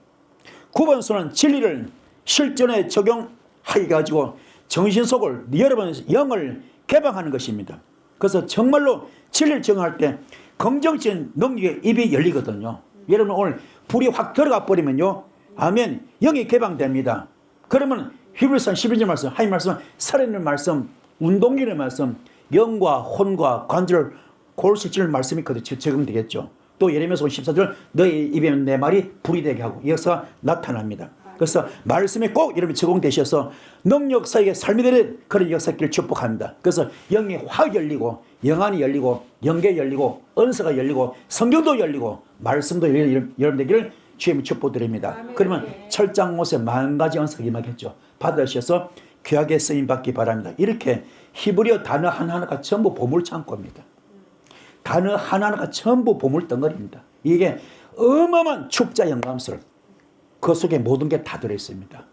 Speaker 1: 9번 손은 진리를 실전에 적용하게 가지고 정신속을, 여러분 영을 개방하는 것입니다. 그래서 정말로 진리를 적용할 때 긍정적인 능력의 입이 열리거든요. 여러분 오늘 불이 확 들어가 버리면요, 아멘, 영이 개방됩니다. 그러면 히브리서 11절 말씀, 하나님 말씀, 살아있는 말씀, 운동기의 말씀, 영과 혼과 관절 골수질 말씀이 적용되겠죠. 또 예레미야서 14절, 너희 입에 내 말이 불이 되게 하고, 이 역사가 나타납니다. 그래서 말씀에 꼭 여러분이 적용되셔서 능력 사역의 삶이 되는 그런 역사길 축복합니다. 그래서 영이 확 열리고, 영안이 열리고, 영계 열리고, 은사가 열리고, 성경도 열리고, 말씀도 여러분 되기를 주님이 축복드립니다. 그러면 철장 못에 10,000가지 은사가 임하겠죠. 받으셔서 귀하게 쓰임받기 바랍니다. 이렇게 히브리어 단어 하나하나가 전부 보물창고입니다. 단어 하나하나가 전부 보물덩어리입니다. 이게 어마어마한 축자 영감설, 그 속에 모든 게 다 들어있습니다.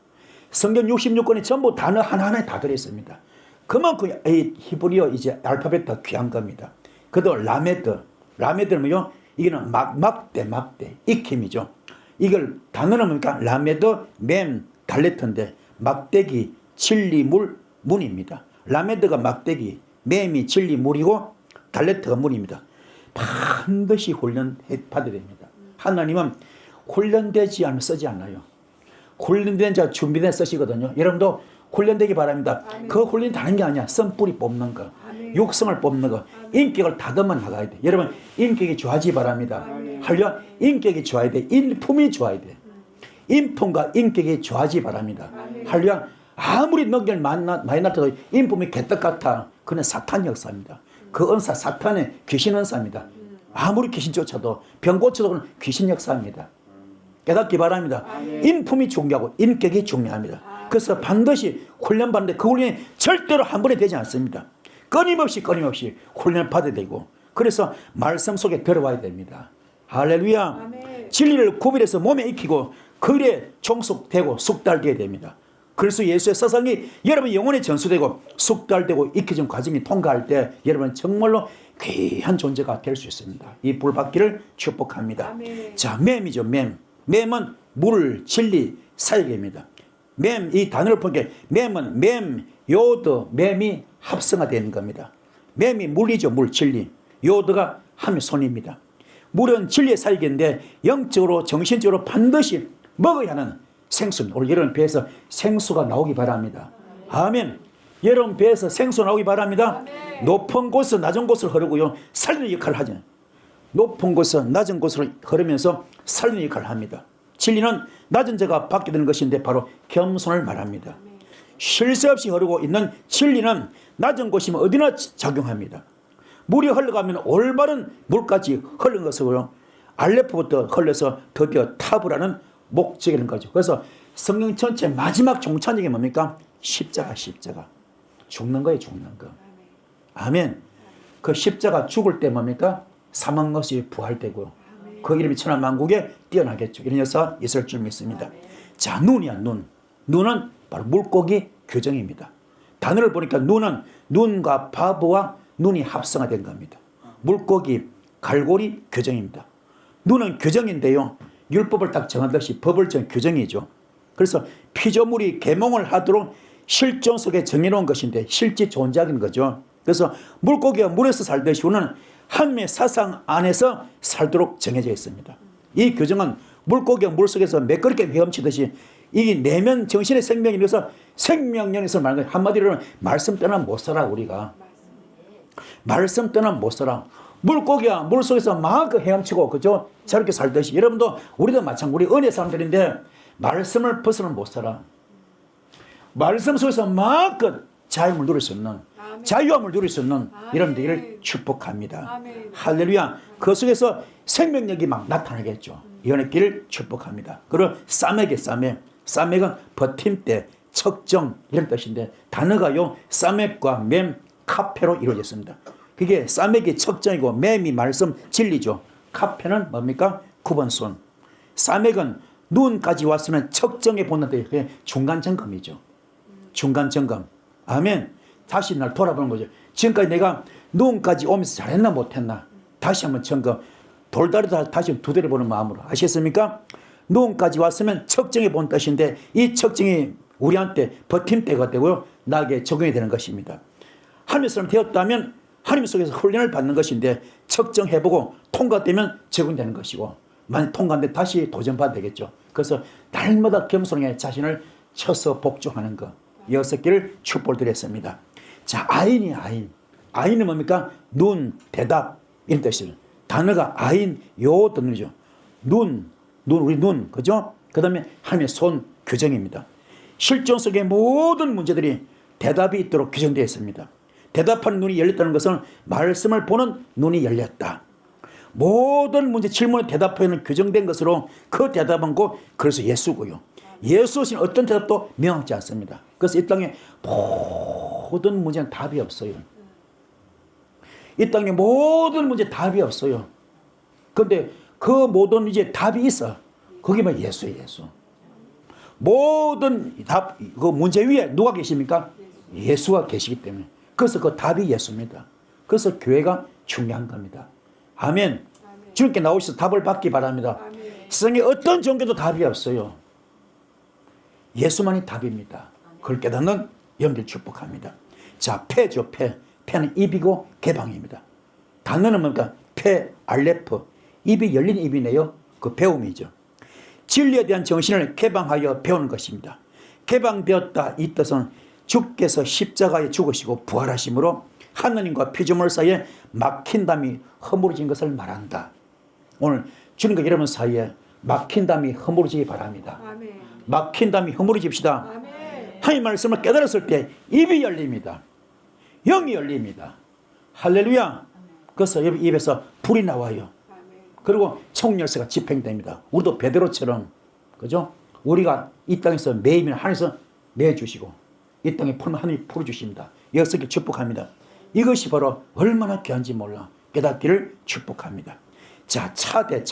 Speaker 1: 성경 66권이 전부 단어 하나하나에 다 들어있습니다. 그만큼 이 히브리어 이제 알파벳도 귀한 겁니다. 그도 라메드는 뭐요? 이게는 막대, 익힘이죠. 이걸 단어는 뭡니까? 라메드, 맴, 달레트인데 막대기, 진리, 물, 문입니다. 라메드가 막대기, 맴이 진리, 물이고 달레트가 문입니다. 반드시 훈련 받아야 됩니다. 하나님은 훈련되지 않으면 쓰지 않아요. 훈련된 자 준비된 쓰시거든요. 여러분도 훈련되기 바랍니다. 아멘. 그 훈련이 다른 게 아니야. 선뿌리 뽑는 거, 아멘. 육성을 뽑는 거, 인격을 다듬어 나가야 돼. 여러분 인격이 좋아지기 바랍니다. 할렐루야. 인격이 좋아야 돼. 인품이 좋아야 돼. 인품과 인격이 좋아지기 바랍니다. 할렐루야. 아무리 능력을 많이 나타도 인품이 개떡 같아. 그는 사탄 역사입니다. 그 은사 사탄의 귀신 은사입니다. 아무리 귀신 쫓아도 병 고쳐도 그는 귀신 역사입니다. 깨닫기 바랍니다. 인품이 중요하고 인격이 중요합니다. 그래서 반드시 훈련받는데 그 훈련이 절대로 한 번에 되지 않습니다. 끊임없이 훈련을 받아야 되고, 그래서 말씀 속에 들어와야 됩니다. 할렐루야. 진리를 구별해서 몸에 익히고 그래 종속되고 숙달되어야 됩니다. 그래서 예수의 사상이 여러분 영혼에 전수되고 숙달되고 익혀진 과정이 통과할 때 여러분 정말로 귀한 존재가 될 수 있습니다. 이 불받기를 축복합니다.
Speaker 2: 아멘.
Speaker 1: 자, 맴이죠. 맴. 맴은 물, 진리, 사역입니다. 맴, 이 단어를 보니까 맴은 맴, 요드, 맴이 합성화되는 겁니다. 맴이 물이죠. 물, 진리. 요드가 하면 손입니다. 물은 진리의 사역인데 영적으로 정신적으로 반드시 먹어야 하는 생수입니다. 오늘 여러분 배에서 생수가 나오기 바랍니다. 아멘. 여러분 배에서 생수 나오기 바랍니다.
Speaker 2: 아멘.
Speaker 1: 높은 곳에서 낮은 곳으로 흐르고요. 살리는 역할을 하죠. 높은 곳에서 낮은 곳으로 흐르면서 살리는 역할을 합니다. 진리는 낮은 자가 받게 되는 것인데 바로 겸손을 말합니다. 쉴 새 없이 흐르고 있는 진리는 낮은 곳이면 어디나 작용합니다. 물이 흘러가면 올바른 물까지 흐르는 것으로 알레포부터 흘러서 드디어 탑을 하는 목적이 있는 거죠. 그래서 성경 전체 마지막 종착역이 뭡니까? 십자가, 십자가. 죽는 거예요, 죽는 거. 아멘. 그 십자가 죽을 때 뭡니까? 사망 것이 부활되고요. 그 이름이 천하만국에 뛰어나겠죠. 이런 역사가 있을 줄 믿습니다. 자, 눈이야, 눈. 눈은 바로 물고기 규정입니다. 단어를 보니까 눈은 눈과 바보와 눈이 합성화된 겁니다. 물고기, 갈고리 규정입니다. 눈은 규정인데요. 율법을 딱 정하듯이 법을 정한 규정이죠. 그래서 피조물이 계몽을 하도록 실존 속에 정해놓은 것인데 실제 존재하는 거죠. 그래서 물고기가 물에서 살듯이 우리는 하나님의 사상 안에서 살도록 정해져 있습니다. 이 규정은 물고기가 물속에서 매끄럽게 헤엄치듯이 이 내면 정신의 생명이 되어서 생명력에서 말하는 거예요. 한마디로는 말씀 떠나면 못 살아 우리가. 말씀 떠나면 못 살아. 물고기가 물속에서 막 헤엄치고 그죠? 저렇게 살듯이 여러분도 우리도 마찬가지 우리 은혜 사람들인데 말씀을 벗어나면 못 살아. 말씀 속에서 막 자유함을 누릴 수 있는
Speaker 2: 아멘.
Speaker 1: 자유함을 누릴 수 있는
Speaker 2: 아멘.
Speaker 1: 여러분들을 축복합니다.
Speaker 2: 아멘.
Speaker 1: 할렐루야. 그 속에서 생명력이 막 나타나겠죠. 연의 길을 축복합니다. 그리고 싸매기 싸맥은 버팀대 척정 이런 뜻인데 단어가요 싸맥과 맴 카페로 이루어졌습니다. 그게 싸맥이 척정이고 맴이 말씀 진리죠. 카페는 뭡니까? 9번손. 싸맥은 눈까지 왔으면 척정에 본다는데 중간 점검이죠. 중간 점검. 아멘. 다시 날 돌아보는 거죠. 지금까지 내가 눈까지 오면서 잘했나 못했나 다시 한번 점검. 돌다리다 다시 두드려 보는 마음으로 아시겠습니까? 눈까지 왔으면 척정해 본 뜻인데 이 척정이 우리한테 버팀대가 되고요. 나에게 적용이 되는 것입니다. 하나님의 사람 되었다면 하나님 속에서 훈련을 받는 것인데 척정해보고 통과되면 적용되는 것이고 만약 통과인데 다시 도전받아야 되겠죠. 그래서 날마다 겸손하게 자신을 쳐서 복종하는 것. 6개를 축복을 드렸습니다. 자, 아인이 아인. 아인은 뭡니까? 눈, 대답 이런 뜻이에요. 단어가 아인, 요 단어죠. 눈, 우리 눈, 그죠? 그 다음에 하나님의 손, 규정입니다. 실존 속의 모든 문제들이 대답이 있도록 규정되어 있습니다. 대답하는 눈이 열렸다는 것은 말씀을 보는 눈이 열렸다. 모든 문제 질문에 대답하는 규정된 것으로 그 대답은 곧 그래서 예수고요. 예수 없이는 어떤 대답도 명확지 않습니다. 그래서 이 땅에 모든 문제는 답이 없어요. 이 땅에 모든 문제 답이 없어요. 그런데 그 모든 이제 답이 있어. 그게 뭐 예수예요, 예수. 모든 답, 그 문제 위에 누가 계십니까? 예수가 계시기 때문에. 그래서 그 답이 예수입니다. 그래서 교회가 중요한 겁니다. 아멘. 주님께 나오셔서 답을 받기 바랍니다.
Speaker 2: 아멘.
Speaker 1: 세상에 어떤 종교도 답이 없어요. 예수만이 답입니다. 그걸 깨닫는 영들 축복합니다. 자, 폐죠, 폐. 폐는 입이고 개방입니다. 단어는 뭡니까? 폐, 알레프. 입이 열린 입이네요. 그 배움이죠. 진리에 대한 정신을 개방하여 배우는 것입니다. 개방되었다 이 뜻은 주께서 십자가에 죽으시고 부활하심으로 하느님과 피조물 사이에 막힌 담이 허물어진 것을 말한다. 오늘 주님과 여러분 사이에 막힌 담이 허물어지기 바랍니다.
Speaker 2: 아멘.
Speaker 1: 막힌 담이 허물어집시다.
Speaker 2: 아멘.
Speaker 1: 하나님 말씀을 깨달았을 때 입이 열립니다. 영이 열립니다. 할렐루야. 그래서 입에서 불이 나와요.
Speaker 2: 아멘.
Speaker 1: 그리고 청열쇠가 집행됩니다. 우리도 베드로처럼 그죠? 우리가 이 땅에서 매이면 하나님께서 매주시고 이 땅에 풀면 하나님이 풀어주십니다. 여기서 축복합니다. 이것이 바로 얼마나 귀한지 몰라 깨닫기를 축복합니다. 자, 차대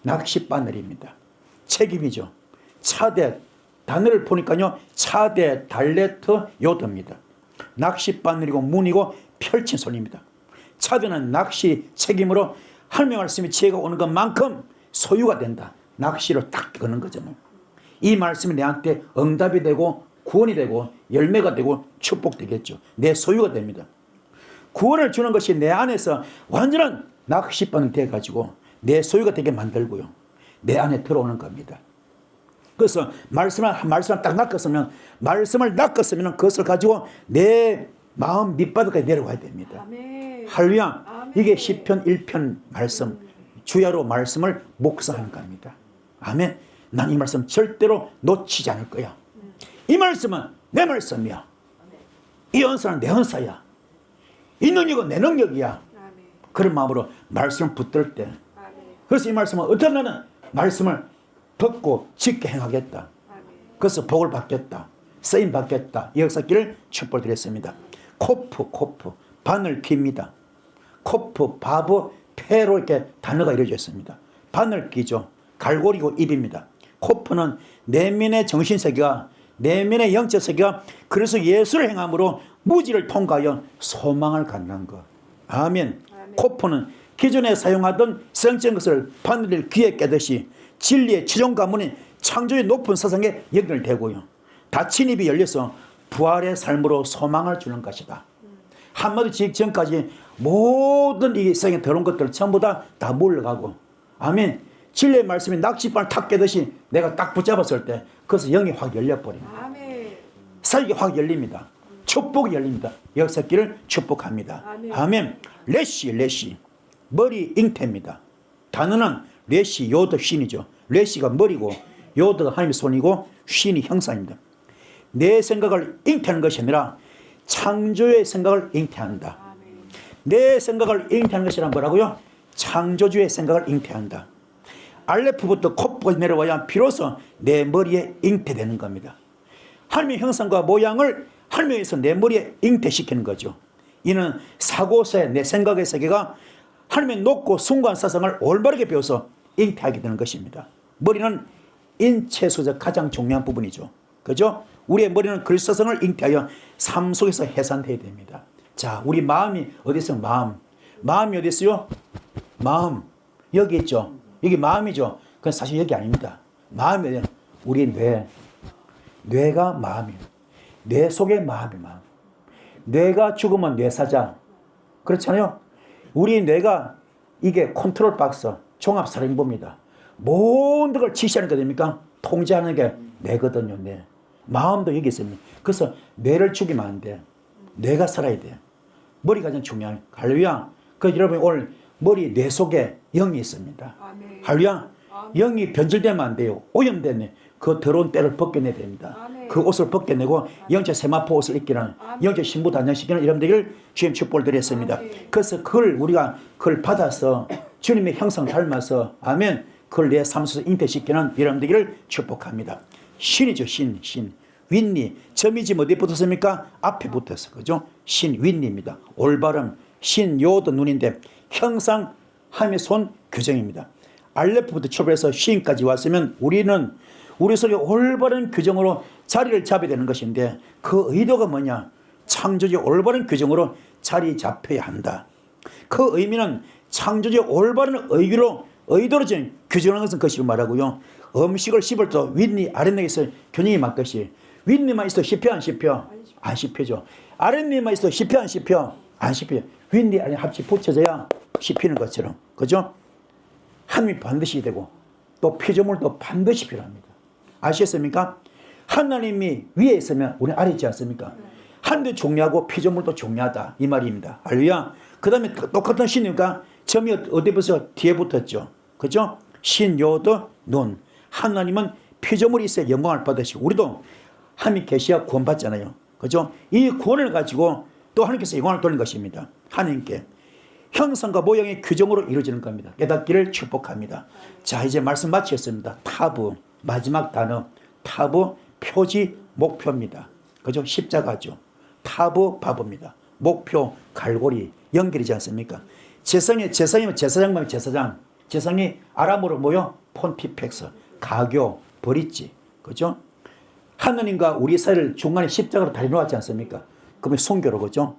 Speaker 1: 낚싯바늘입니다. 책임이죠. 차대, 단어를 보니까요, 차대 달레트 요드입니다. 낚싯바늘이고 문이고 펼친 손입니다. 차대는 낚시 책임으로 하나님의 말씀이 지혜가 오는 것만큼 소유가 된다. 낚시를 딱 거는 거잖아요. 이 말씀이 내한테 응답이 되고 구원이 되고 열매가 되고 축복되겠죠. 내 소유가 됩니다. 구원을 주는 것이 내 안에서 완전한 낚싯바늘 돼가지고 내 소유가 되게 만들고요. 내 안에 들어오는 겁니다. 그래서 말씀을 딱 낚았으면 그것을 가지고 내 마음 밑바닥까지 내려와야 됩니다. 할렐루야. 이게 시편 1편 말씀, 주야로 말씀을 묵상하는 겁니다. 아멘. 난 이 말씀 절대로 놓치지 않을 거야. 이 말씀은 내 말씀이야. 이 은사는 내 은사야. 이 능력은 내 능력이야. 그런 마음으로 말씀을 붙들 때, 그래서 이 말씀은 어떤 나는 말씀을 듣고 짓게 행하겠다. 그래서 복을 받겠다. 쓰임 받겠다. 이 역사길을 축복드렸습니다. 코프 바늘 깁니다. 코프 바브 폐로 이렇게 단어가 이루어져 있습니다. 바늘 끼죠. 갈고리고 입입니다. 코프는 내면의 정신세계가, 내면의 영적 세계가, 그래서 예수를 행함으로 무지를 통과하여 소망을 갖는 것. 아멘. 코프는 기존에 사용하던 성적인 것을 바늘을 귀에 깨듯이 진리의 최종 가문인 창조의 높은 사상에 연결되고요. 닫힌 입이 열려서 부활의 삶으로 소망을 주는 것이다. 한마디 직전까지 모든 이 세상에 들어온 것들 전부 다 물러가고, 아멘. 진리의 말씀이 낚싯바늘 탁 깨듯이 내가 딱 붙잡았을 때 그것을 영이 확 열려버립니다. 사역이 확 열립니다. 축복이 열립니다. 역사길을 축복합니다. 아멘. 레시 머리 잉태입니다. 단어는 레시 요드 신이죠. 레시가 머리고 요드가 하나님의 손이고 신이 형상입니다. 내 생각을 잉태하는 것이 아니라 창조의 생각을 잉태한다. 내 생각을 잉태하는 것이란 뭐라고요? 창조주의 생각을 잉태한다. 알레프부터 콧부가 내려와야 비로소 내 머리에 잉태되는 겁니다. 하나님의 형상과 모양을 하나님에서 내 머리에 잉태시키는 거죠. 이는 사고세 내 생각의 세계가 하나님의 높고 숭고한 사상을 올바르게 배워서 잉태하게 되는 것입니다. 머리는 인체 속에서 가장 중요한 부분이죠. 그죠? 우리의 머리는 그리스도성을 잉태하여 삶 속에서 해산되어야 됩니다. 자, 우리 마음이 어디 있어요? 마음이 어디 있어요? 마음 여기 있죠. 여기 마음이죠. 그건 사실 여기 아닙니다. 마음이 우리 뇌가 마음이에요. 뇌 속의 마음. 뇌가 죽으면 뇌사자. 그렇잖아요. 우리 뇌가 이게 컨트롤 박스, 종합사령부입니다. 모든 걸 지시하는 게 됩니까? 통제하는 게 뇌거든요. 뇌. 마음도 여기 있습니다. 그래서 뇌를 죽이면 안 돼. 뇌가 살아야 돼. 머리가 가장 중요한. 할렐루야. 그 여러분 오늘 머리 뇌 속에 영이 있습니다. 할렐루야. 영이 변질되면 안 돼요. 오염되네. 그 더러운 때를 벗겨내야 됩니다. 그 옷을 벗겨내고 영적 세마포 옷을 입기는, 영적 신부 단장시키는 여러분들을 주님 축복을 드렸습니다. 그래서 우리가 그걸 받아서 주님의 형상 닮아서, 아멘, 그걸 내 삶 속에서 잉태시키는 여러분들을 축복합니다. 신이죠. 신. 윗니. 점이 지금 어디에 붙었습니까? 앞에 붙었어. 그죠? 신, 윗니입니다. 올바름, 신, 요도 눈인데 형상, 하나님의 손, 규정입니다. 알레프부터 출발해서 시인까지 왔으면 우리 속에 올바른 규정으로 자리를 잡아야 되는 것인데, 그 의도가 뭐냐? 창조주의 올바른 규정으로 자리 잡혀야 한다. 그 의미는 창조주의 올바른 의도로 지금 규정하는 것은 것이고 말하고요. 음식을 씹을 때 윗니 아랫니에서 균형이 맞듯이 윗니만 있어도 씹혀 안 씹혀? 안 씹혀죠. 아랫니만 있어도 씹혀 안 씹혀? 안 씹혀요. 윗니 아래 합치 붙여져야 씹히는 것처럼. 그죠? 하나님이 반드시 되고 또 피조물도 반드시 필요합니다. 아시겠습니까? 하나님이 위에 있으면 우리는 아래 있지 않습니까? 하늘도 중요하고 피조물도 중요하다. 이 말입니다. 할렐루야. 그 다음에 똑같은 신이니까 점이 어디 붙어서 뒤에 붙었죠. 그죠? 신, 요드, 눈. 하나님은 피조물이 있어야 영광을 받으시고, 우리도 하나님 계시야 구원받잖아요. 그죠? 이 구원을 가지고 또 하나님께서 영광을 돌린 것입니다. 하나님께. 형상과 모양의 규정으로 이루어지는 겁니다. 깨닫기를 축복합니다. 자, 이제 말씀 마치겠습니다. 타브. 마지막 단어. 타브, 표지, 목표입니다. 그죠? 십자가죠. 타브, 바브입니다. 목표, 갈고리, 연결이지 않습니까? 제사장이면 제사장만 제사장. 제사장이 아람어로 뭐요? 폰티펙스. 가교, 버리지. 그죠? 하느님과 우리 사이를 중간에 십자가로 다리 놓았지 않습니까? 그분이 순교로, 그죠?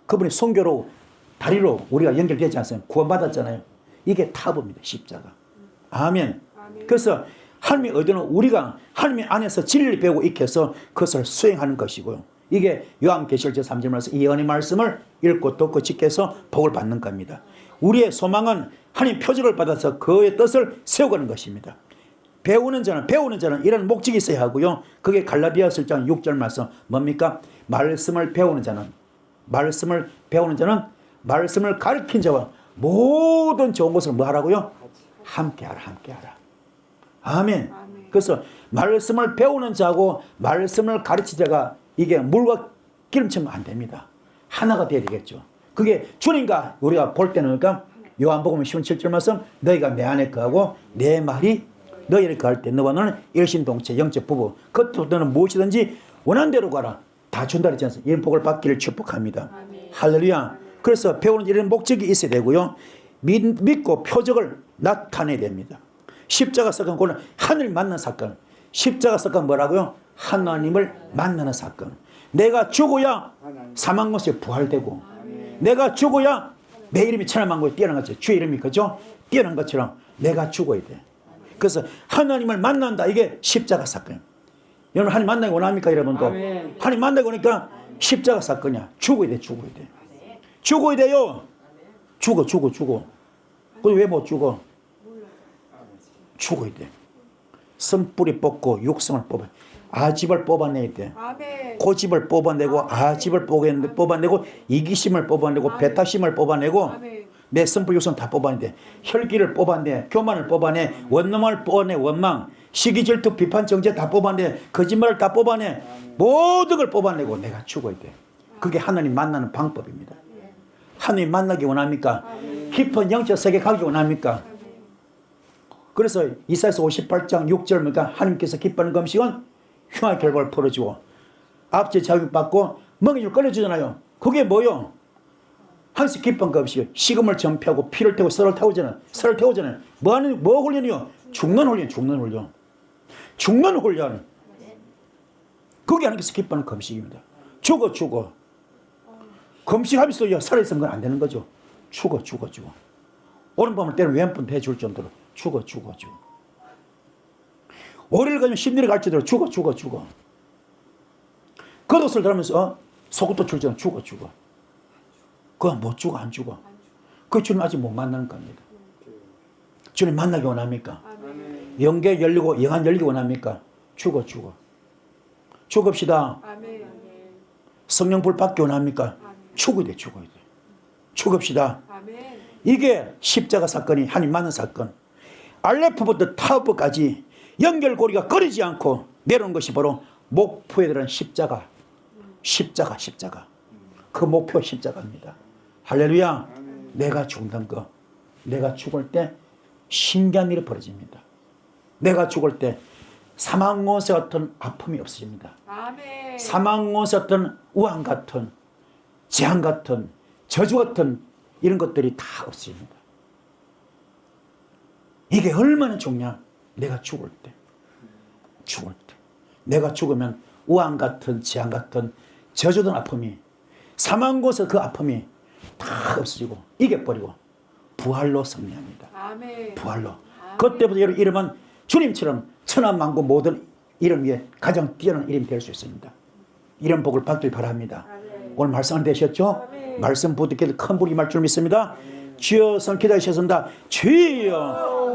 Speaker 1: 그분이 순교로 다리로 우리가 연결되지 않습니까? 구원받았잖아요. 이게 타법입니다. 십자가. 아멘. 그래서 하나님의 의도는 우리가 하나님 안에서 진리를 배우고 익혀서 그것을 수행하는 것이고요. 이게 요한계시록 제3절 말씀, 이 은혜의 말씀을 읽고 듣고 지켜서 복을 받는 겁니다. 우리의 소망은 하나님 표적을 받아서 그의 뜻을 세워가는 것입니다. 배우는 자는 이런 목적이 있어야 하고요. 그게 갈라디아서 1장 6절 말씀 뭡니까? 말씀을 배우는 자는 말씀을 가르친 자와 모든 좋은 것을 뭐 하라고요? 함께하라. 아멘. 그래서 말씀을 배우는 자고 말씀을 가르치는 자가 이게 물과 기름치면 안 됩니다. 하나가 돼야 되겠죠. 그게 주님과 우리가 볼 때는 그러니까 요한복음 17절 말씀 너희가 내 안에 거하고 내 말이 너희를 거할 때 너와 너는 일신동체 영적 부부 그것도 너는 무엇이든지 원하는 대로 가라. 다 준다 그랬지 않습니까? 이런 복을 받기를 축복합니다. 할렐루야. 그래서 배우는 이런 목적이 있어야 되고요. 믿고 표적을 나타내야 됩니다. 십자가 사건, 그거는 하늘 만난 사건. 십자가 사건 뭐라고요? 하나님을 만나는 사건. 내가 죽어야 사망 것이 부활되고 내가 죽어야 내 이름이 천하만국에 뛰어난 것처럼 주의 이름이 그죠? 뛰어난 것처럼 내가 죽어야 돼. 그래서 하나님을 만난다. 이게 십자가 사건이에요. 여러분 하나님 만나기 원합니까 여러분도? 하나님 만나기 원하니까 십자가 사건이야. 죽어야 돼. 죽어야 돼요. 죽어. 근데 왜 못 죽어? 죽어야 돼. 쓴뿌리 뽑고 육성을 뽑아. 아집을 뽑아내야 돼. 고집을 뽑아내고 아집을 뽑아내고 이기심을 뽑아내고 배타심을 뽑아내고 내 쓴뿌리 육성 다 뽑아내야 돼. 혈기를 뽑아내. 교만을 뽑아내. 원망을 뽑아내. 원망. 시기 질투 비판 정죄 다 뽑아내. 거짓말을 다 뽑아내. 모든 걸 뽑아내고 내가 죽어야 돼. 그게 하나님 만나는 방법입니다. 하나님 만나기 원합니까? 깊은 영적 세계 가기 원합니까? 그래서 이사야서 58장 6절 보니까 하나님께서 기뻐하는 금식은 흉한 결과를 풀어주고 앞뒤 자극받고 먹이를 꺼내주잖아요. 그게 뭐요? 항상 기쁜 금식. 식음을 전폐하고 피를 태우고 썰을 태우잖아요. 뭐 훈련이요? 죽는 훈련. 그게 하나님께서 기뻐하는 금식입니다. 죽어. 금식하면서 살아있으면 그건 안 되는 거죠. 죽어. 오른밤을 때는 왼밤 해줄 정도로 죽어. 오리를 가지면 심리를 가르치도록 죽어. 겉옷을 달면서 속옷도 줄 정도로 죽어. 그건 못 죽어, 안 죽어. 그 주님 아직 못 만나는 겁니다. 주님 만나기 원합니까? 영계 열리고 영안 열리기 원합니까? 죽어. 죽읍시다. 성령 불 받기 원합니까? 죽어야 돼. 죽읍시다. 이게 십자가 사건이 하나님 만난 사건. 알레프부터 타우프까지 연결고리가 끊이지 않고 내려온 것이 바로 목표에 들어간 십자가. 그 목표 십자가입니다. 할렐루야. 내가 죽는 거. 내가 죽을 때 신기한 일이 벌어집니다. 내가 죽을 때 사망고세 같은 아픔이 없어집니다. 사망고세 같은 우환 같은 재앙 같은 저주 같은 이런 것들이 다 없어집니다. 이게 얼마나 중요한 내가 죽을 때. 내가 죽으면 우환 같은 재앙 같은 저주든 아픔이 사망고세 그 아픔이 다 없어지고 이겨버리고 부활로 승리합니다. 부활로. 그때부터 여러분 이름은 주님처럼 천하만국 모든 이름 위에 가장 뛰어난 이름이 될 수 있습니다. 이런 복을 받길 바랍니다. 오늘 말씀 되셨죠? 말씀 붙들게 큰 불이 임할 줄 믿습니다. 주여 선 기도하셨습니다. 주여